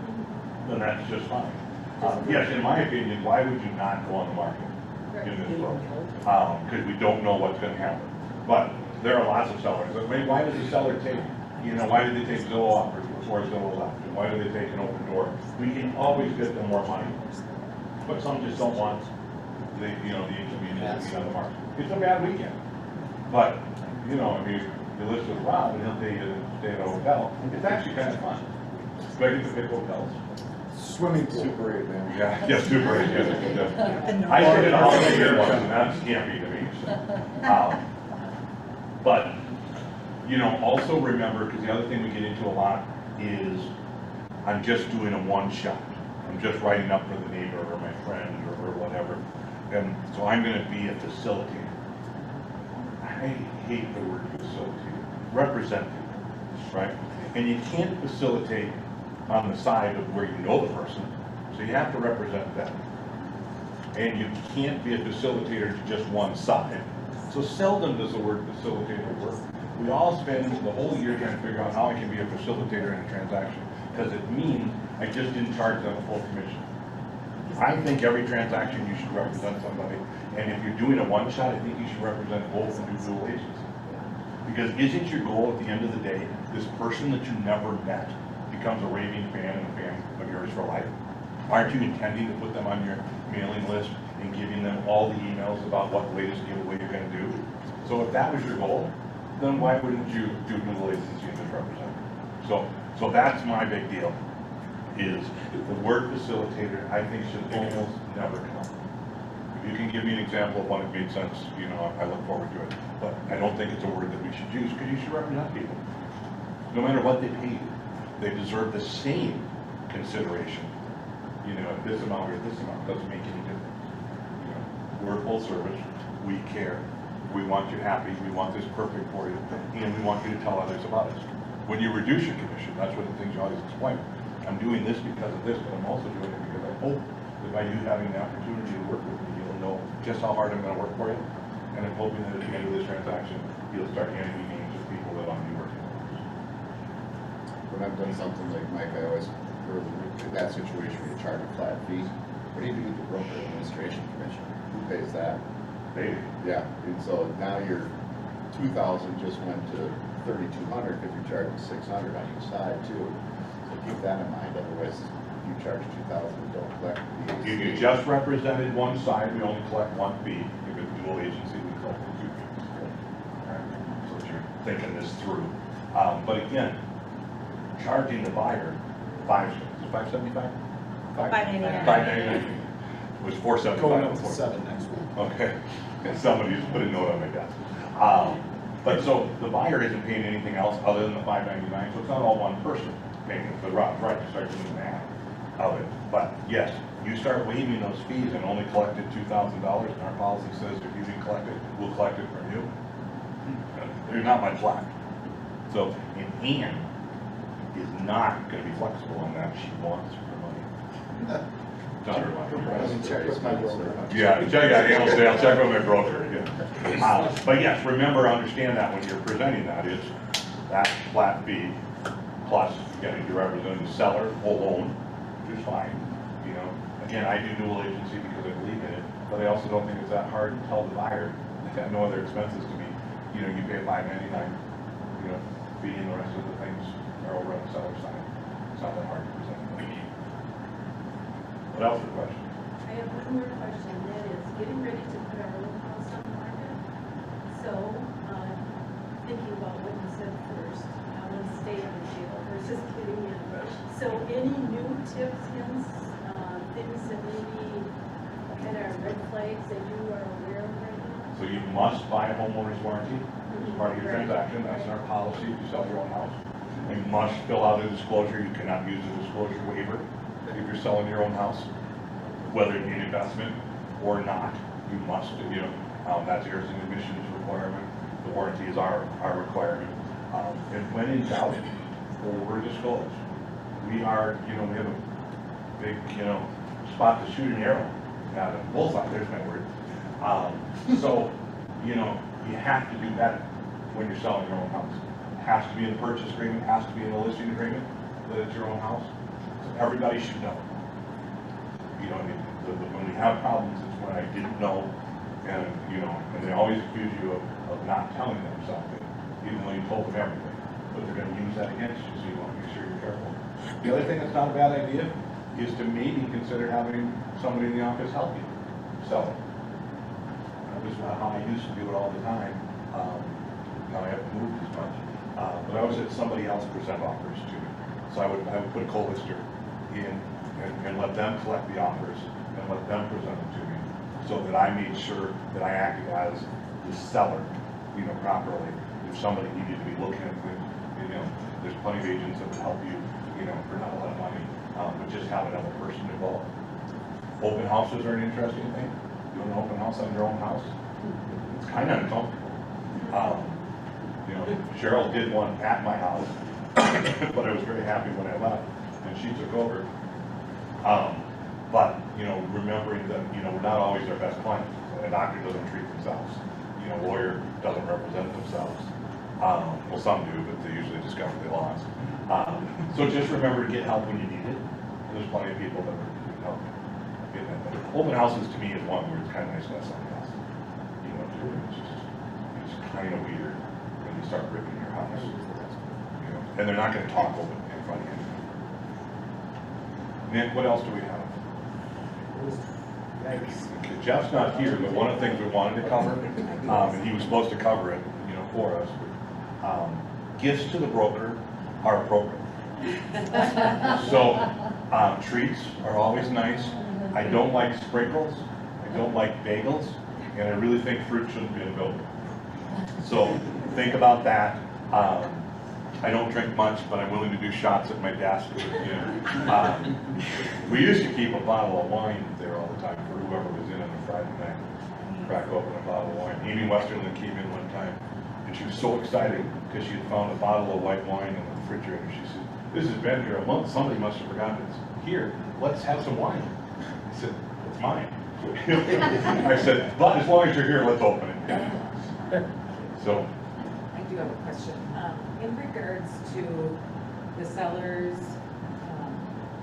then that's just fine. Yes, in my opinion, why would you not go on the market in this world? Because we don't know what's going to happen. But there are lots of sellers. Why does the seller take, why did they take Zillow offers before Zillow left? And why do they take an open door? We can always get them more money. But some just don't want the inconvenience of being on the market. It's a bad weekend. But, you list with Rob and he'll pay you to stay at a hotel. It's actually kind of fun. Do I get to pick hotels? Swimming pool. Super 8, man. Yeah, super, yeah. I stayed in a holiday here once, and that's campy to me, so. But, you know, also remember, because the other thing we get into a lot is, I'm just doing a one shot. I'm just writing up for the neighbor or my friend or whatever. And so I'm gonna be a facilitator. I hate the word facilitator. Representative, right? And you can't facilitate on the side of where you know the person, so you have to represent them. And you can't be a facilitator to just one side. So seldom does the word facilitator work. We all spend the whole year trying to figure out how I can be a facilitator in a transaction, because it means I just didn't charge them a full commission. I think every transaction you should represent somebody, and if you're doing a one shot, I think you should represent both and do dual agency. Because isn't your goal at the end of the day, this person that you never met becomes a raving fan and a fan of yours for life? Aren't you intending to put them on your mailing list and giving them all the emails about what latest giveaway you're gonna do? So if that was your goal, then why wouldn't you do dual agency and just represent? So that's my big deal, is the word facilitator, I think, should almost never come. If you can give me an example of one that made sense, you know, I look forward to it. But I don't think it's a word that we should use, because you should represent people. No matter what they pay you, they deserve the same consideration. You know, if this amount or this amount doesn't make any difference. You know, we're full service, we care, we want you happy, we want this perfect for you, and we want you to tell others about us. When you reduce your commission, that's one of the things you always explain. I'm doing this because of this, but I'm also doing it because I hope that by you having the opportunity to work with me, you'll know just how hard I'm gonna work for you. And I'm hoping that at the end of this transaction, you'll start handing me names of people that I'm working with. When I've done something like Mike, I always, in that situation where you charge a flat fee, what do you do with the broker administration commission? Who pays that? Baby. Yeah, and so now your 2,000 just went to 3,200 because you're charging 600 on each side too. So keep that in mind, otherwise you charge 2,000, don't collect the If you just represented one side, we only collect one fee. If it's dual agency, we collect the two fees. Alright, so that you're thinking this through. But again, charging the buyer $575? $5.99. $5.99. It was $4.75 Going up to before. 7 next week. Okay, and somebody just put a note on my desk. But so the buyer isn't paying anything else other than the $5.99, so it's not all one person paying it. But Rob's right, you start doing that of it. But yes, you start waiving those fees and only collected $2,000, and our policy says if you didn't collect it, we'll collect it from you. There's not much left. So, and Ann is not gonna be flexible on that. She wants her money. It's not her money. Check with my broker. Yeah, I'll check with my broker, yeah. But yes, remember, understand that when you're presenting that is that flat fee plus, again, you're representing the seller, whole loan, which is fine, you know. Again, I do dual agency because I believe in it, but I also don't think it's that hard to tell the buyer, they got no other expenses to me. You know, you pay $5.99, you know, fee and the rest of the things are over on the seller side. It's not that hard to present. What else for questions? I have one more question, and that is getting ready to put our own house on the market. So, thinking about what you said first, I want to stay in the jail versus getting in. So any new tips, hints, things that maybe that are red flags that you are aware of right now? So you must buy a homeowner's warranty as part of your transaction. That's in our policy if you sell your own house. You must fill out a disclosure. You cannot use a disclosure waiver if you're selling your own house, whether it be an investment or not. You must, you know, that's yours an admissions requirement. The warranty is our requirement. And when in doubt, over disclose. We are, you know, we have a big, you know, spot to shoot an arrow at a bullseye. There's my word. So, you know, you have to do that when you're selling your own house. It has to be in the purchase agreement, has to be in the listing agreement that it's your own house. So everybody should know. You know, when we have problems, it's when I didn't know, and you know, and they always accuse you of not telling them something, even though you told them everything. But they're going to use that against you, so you want to make sure you're careful. The other thing that's not a bad idea is to maybe consider having somebody in the office help you sell it. This is how I used to do it all the time. now I haven't moved as much, but I always had somebody else present offers to me. So I would put a co-lister in and let them collect the offers and let them present them to me, so that I made sure that I acted as the seller, you know, properly. If somebody needed to be looking at things, you know, there's plenty of agents that will help you, you know, for not a lot of money, but just have another person involved. Open houses are an interesting thing. Doing an open house on your own house, it's kind of uncomfortable. You know, Cheryl did one at my house, but I was very happy when I left, and she took over. But, you know, remembering that, you know, we're not always our best clients. A doctor doesn't treat themselves. You know, a lawyer doesn't represent themselves. Well, some do, but they usually discover they lost. So just remember to get help when you need it. There's plenty of people that can help get that better. Open houses to me is one where it's kind of nice to have somebody else, you know, do it. It's kind of weird when you start ripping your house. You know, and they're not going to talk open in front of you. Nick, what else do we have? Jeff's not here, but one of the things we wanted to cover, and he was supposed to cover it, you know, for us, gifts to the broker are appropriate. So, treats are always nice. I don't like sprinkles, I don't like bagels, and I really think fruit shouldn't be in a building. So, think about that. I don't drink much, but I'm willing to do shots at my desk. You know. We used to keep a bottle of wine there all the time for whoever was in on a Friday night. Crack open a bottle of wine. Amy Westerland came in one time, and she was so excited because she had found a bottle of white wine in the refrigerator. She said, "This has been here a month. Somebody must have forgotten it's here. Let's have some wine." I said, "It's mine." I said, "But as long as you're here, let's open it." So. I do have a question. In regards to the sellers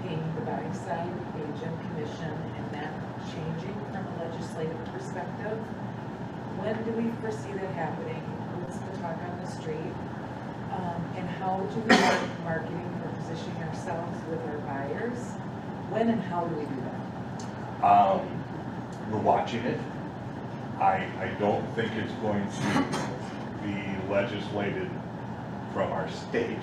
paying the buy side agent commission and that changing from a legislative perspective, when do we foresee that happening? What's the talk on the street? And how do we start marketing or positioning ourselves with our buyers? When and how do we do that? We're watching it. I don't think it's going to be legislated from our state,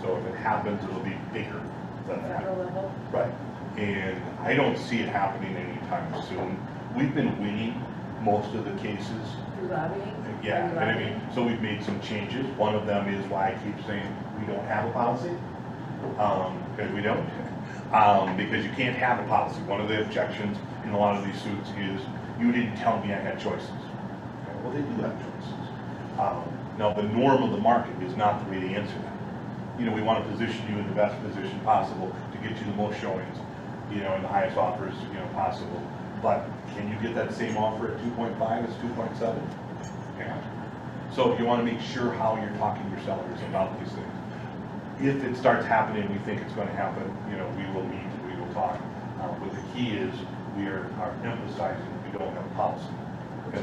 so if it happens, it'll be bigger than that. Federal level? Right. And I don't see it happening anytime soon. We've been winning most of the cases. Through lobbying? Yeah, and I mean, so we've made some changes. One of them is why I keep saying we don't have a policy, because we don't. Because you can't have a policy. One of the objections in a lot of these suits is, you didn't tell me I had choices. Okay, well, they do have choices. Now, the norm of the market is not the way to answer that. You know, we want to position you in the best position possible to get you the most showings, you know, and the highest offers, you know, possible. But can you get that same offer at 2.5 as 2.7? Yeah. So you want to make sure how you're talking to your sellers about these things. If it starts happening, we think it's going to happen, you know, we will meet, we will talk. But the key is we are emphasizing we don't have a policy.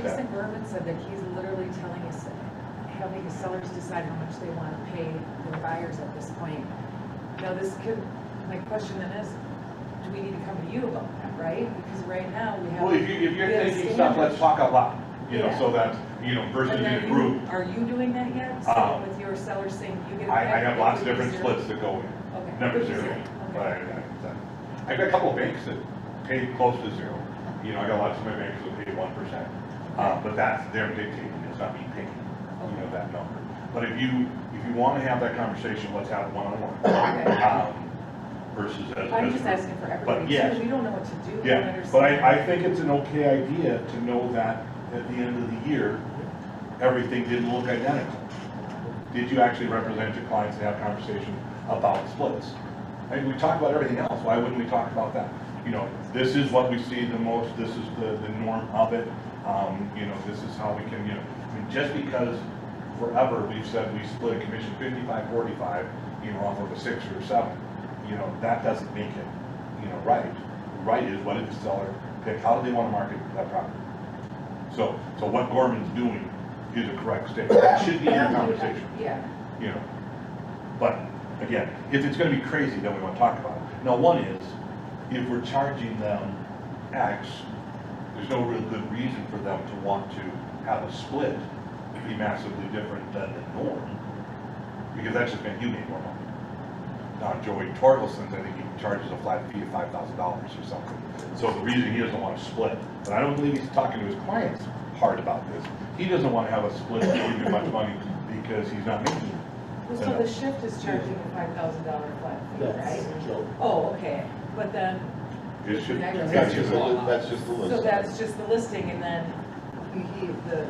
Jason Gorman said that he's literally telling us, having the sellers decide how much they want to pay their buyers at this point. Now this could, my question then is, do we need to come to you about that, right? Because right now we have. Well, if you're thinking stuff, let's talk out loud, you know, so that, you know, versus in a group. Are you doing that yet? So with your sellers saying you get. I have lots of different splits that go in. Okay. Never zero. Okay. But I've got a couple of banks that pay close to zero. You know, I got lots of my banks that pay 1%. But that's their dictating, it's not me picking, you know, that number. But if you want to have that conversation, let's have it one-on-one. Versus as. I'm just asking for everybody, yes. too. We don't know what to do. We don't Yeah, understand. but I think it's an okay idea to know that at the end of the year, everything didn't look identical. Did you actually represent your clients and have conversations about splits? I mean, we talk about everything else, why wouldn't we talk about that? You know, this is what we see the most, this is the norm of it. You know, this is how we can, you know, I mean, just because forever we've said we split a commission 55-45, you know, off of a 6 or a 7, you know, that doesn't make it, you know, right. Right is what did the seller pick, how do they want to market that property? So what Gorman's doing is a correct statement. That should be in the conversation. Yeah. You know, but again, if it's going to be crazy, then we want to talk about it. Now, one is, if we're charging them X, there's no real good reason for them to want to have a split be massively different than the norm, because that's just meant you made more money. Now, Joey Torkelson's, I think he charges a flat fee of $5,000 or something. So the reason he doesn't want to split, but I don't believe he's talking to his clients hard about this. He doesn't want to have a split of too much money because he's not making it. Well, so the shift is charging a $5,000 flat fee, That's right? a joke. Oh, okay, but then, It should, That's That's just the list. so that's just the listing, and then the.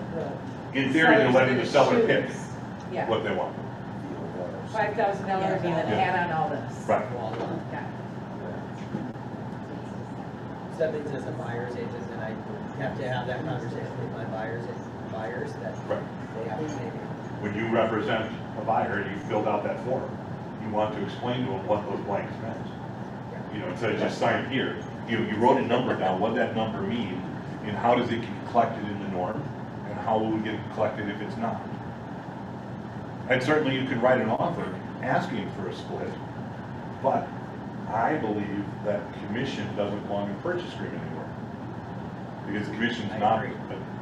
in theory, they're letting the seller choose. pick Yeah, what they want. $5,000 and then Yeah. add on all this. Right. Yeah. So that means as a buyer's agent, then I have to have that conversation with my buyers that Right. they have to pay me. When you represent a buyer and you filled out that form, you want to explain to them what those blanks meant. You know, instead of just sign here, you wrote a number down, what that number mean, and how does it get collected in the norm, and how will it get collected if it's not? And certainly you could write an offer asking for a split, but I believe that commission doesn't belong in purchase agreement anymore. Because the commission's not,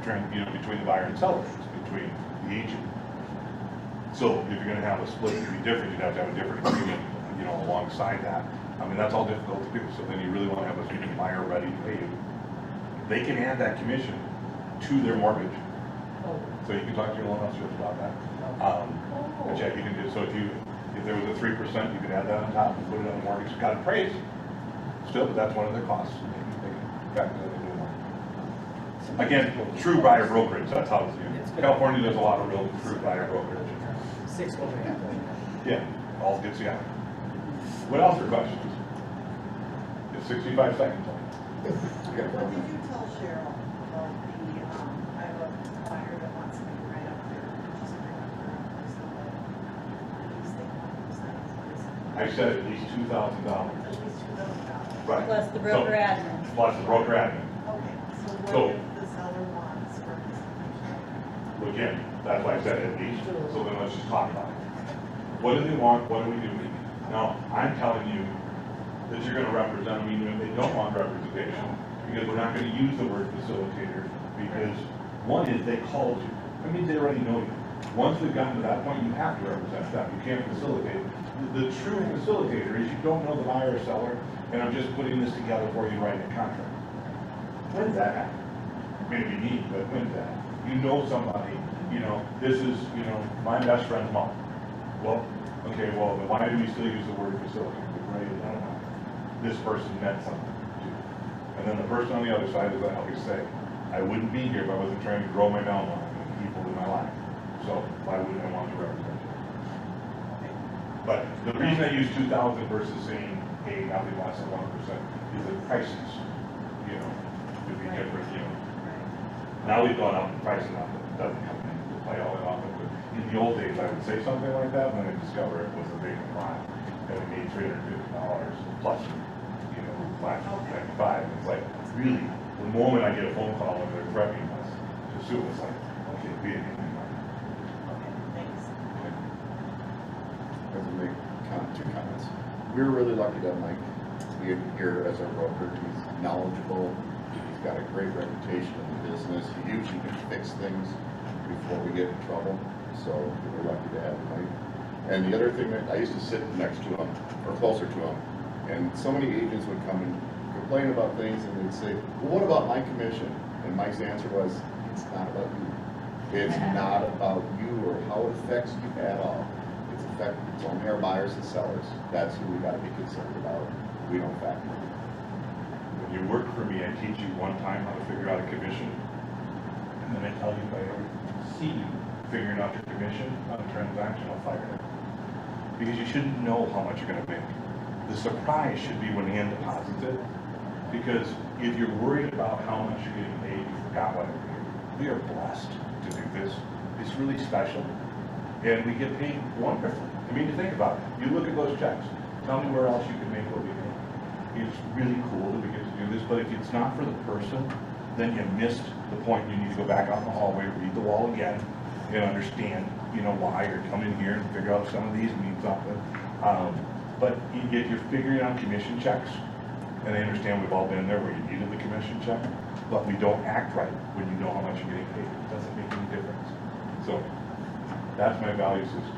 between the buyer and seller, it's between the agent. So if you're gonna have a split to be different, you'd have to have a different agreement, alongside that. I mean, that's all difficult to do, so then you really wanna have a buyer ready to pay you. They can add that commission to their mortgage. Oh. So you can talk to your loan officers about that. But yeah, you can do, so if there was a 3%, you could add that on top and put it on the mortgage, got appraised. Still, but that's one of their costs. They can factor that into the mortgage. Again, true buyer brokerage, that's how it's used. California does a lot of real true buyer brokerage. 6 months. Yeah, all gets together. What else are questions? It's 65 seconds. What did you tell Cheryl about I have a buyer that wants me right up there, just right up there, so that at least they want to sign. I said at least $2,000. At least $2,000. Right. Plus the broker So- admin. Plus the broker admin. Okay, so So- what if the seller wants for his Well, again, that's why I said at least, so then let's just talk about it. What do they want, what do we do? Now, I'm telling you that you're gonna represent them even if they don't want representation, because we're not gonna use the word facilitator, because one is they called you. That means they already know you. Once they've gotten to that point, you have to represent them, you can't facilitate. The true facilitator is you don't know the buyer or seller, and I'm just putting this together for you, writing a contract. When's that happen? Maybe me, but when's that? You know somebody, this is, my best friend's mom. Well, okay, well, then why do we still use the word facilitator? Right? I don't know. This person meant something to you. And then the person on the other side, as I always say, I wouldn't be here if I wasn't trying to grow my downline and people in my life. So why wouldn't I want to represent you? But the reason I use 2,000 versus saying, hey, nothing less than 1% is the prices, would be different, Now we've gone up in pricing up, it doesn't come into play all that often, but in the old days, I would say something like that, and then I discover it was a vacant lot, and we made $350 plus, flat 95. It's like, really, the moment I get a phone call and they're threatening us to sue, it's like, okay, we didn't get any money. Okay, thanks. As we make two comments. We're really lucky to have Mike here as our broker. He's knowledgeable. He's got a great reputation in the business. He usually can fix things before we get in trouble. So we're lucky to have Mike. And the other thing that I used to sit next to him or closer to him, and so many agents would come and complain about things, and they'd say, "Well, what about my commission?" And Mike's answer was, "It's not about you. It's not about you or how it affects you at all. It's only our buyers and sellers. That's who we got to be concerned about. We don't factor in." When you work for me, I teach you one time how to figure out a commission, and then I tell you if I ever see you figuring out your commission on a transaction, I'll fire you. Because you shouldn't know how much you're gonna make. The surprise should be when Ann deposits it, because if you're worried about how much you're getting paid, you forgot what you're paid. We are blessed to do this. It's really special, and we get paid wonderfully. I mean, you think about it. You look at those checks. Tell me where else you can make what we make. It's really cool that we get to do this, but if it's not for the person, then you missed the point. You need to go back out in the hallway, read the wall again, and understand, why you're coming here and figure out some of these mean something. But if you're figuring out commission checks, and I understand we've all been there where you needed the commission check, but we don't act right when you know how much you're getting paid. It doesn't make any difference. So, that's my value system.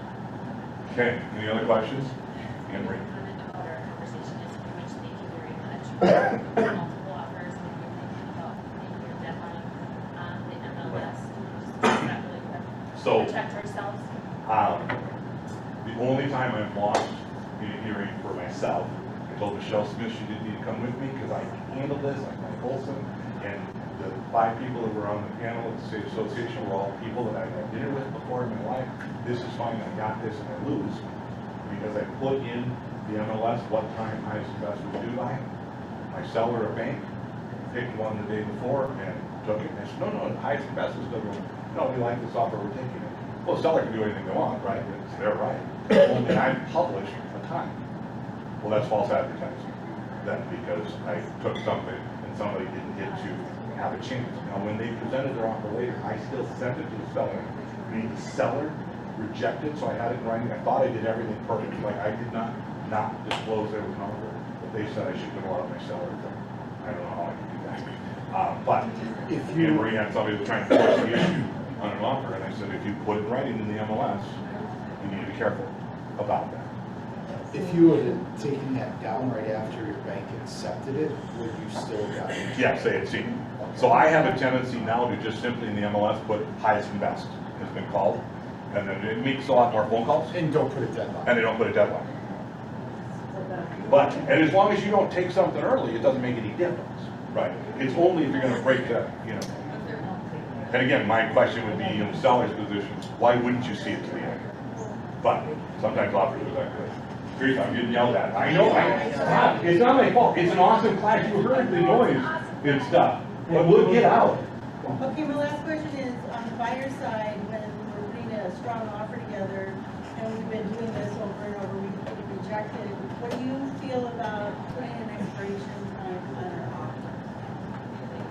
Okay, any other questions? Anne Marie? Comment about our conversation is pretty much thank you very much. Multiple offers, and we're thinking about maybe your deadline on the MLS. Just that really quick. So- Protect ourselves. The only time I've lost in a hearing for myself, I told Michelle Smith she didn't need to come with me because I can handle this, I'm like Olsen, and the 5 people that were on the panel at the state association were all people that I've had dinner with before in my life. This is fine, I got this, and I lose because I put in the MLS what time highest and best was due by. My seller, a bank, picked one the day before and took it, and I said, no, the highest and best is still going, no, we like this offer, we're taking it. Well, the seller can do anything they want, right? It's their right. Only I publish a time. Well, that's false advertising. Then because I took something and somebody didn't get to have a chance. Now, when they presented their offer later, I still sent it to the seller. I mean, the seller rejected, so I had it in writing. I thought I did everything perfect. Like, I did not disclose there was an offer, but they said I should have allowed my seller to. I don't know how I could do that. But if you Marie had somebody that was trying to force the issue on an offer, and I said, if you put it in writing in the MLS, you need to be careful about that. If you would have taken that down right after your bank accepted it, would you still got it? Yeah, say it's seen. So I have a tendency now to just simply in the MLS put highest and best has been called, and then it makes a lot more phone calls, And don't put a deadline. and they don't put a deadline. But, and as long as you don't take something early, it doesn't make any difference, right? It's only if you're gonna break that, you know. And again, my question would be in the seller's position, why wouldn't you see it to the end? But sometimes offers are that good. Seriously, I'm getting yelled at. I know, it's not my fault. It's an awesome class. You heard the noise and stuff. But we'll get out. Okay, my last question is, on the buyer side, when we're putting a strong offer together, and we've been doing this over and over, we get rejected, what do you feel about putting an expiration time on our offer?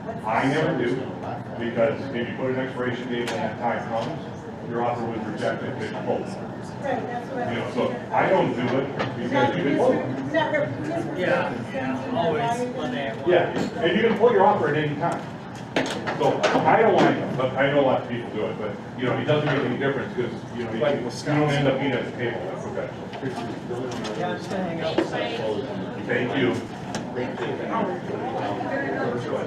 What's I the- never do, because if you put an expiration date when that time comes, your offer was rejected, it's closed. Right, that's what You I'm know, so saying. I don't do it because you can pull it. Yeah, and you can pull your offer at any time. So I don't like it, but I know lots of people do it, but, you know, it doesn't make any difference because, you know, you don't end up being at the table, that's professional. Yeah, I'm just gonna hang out. Thank you.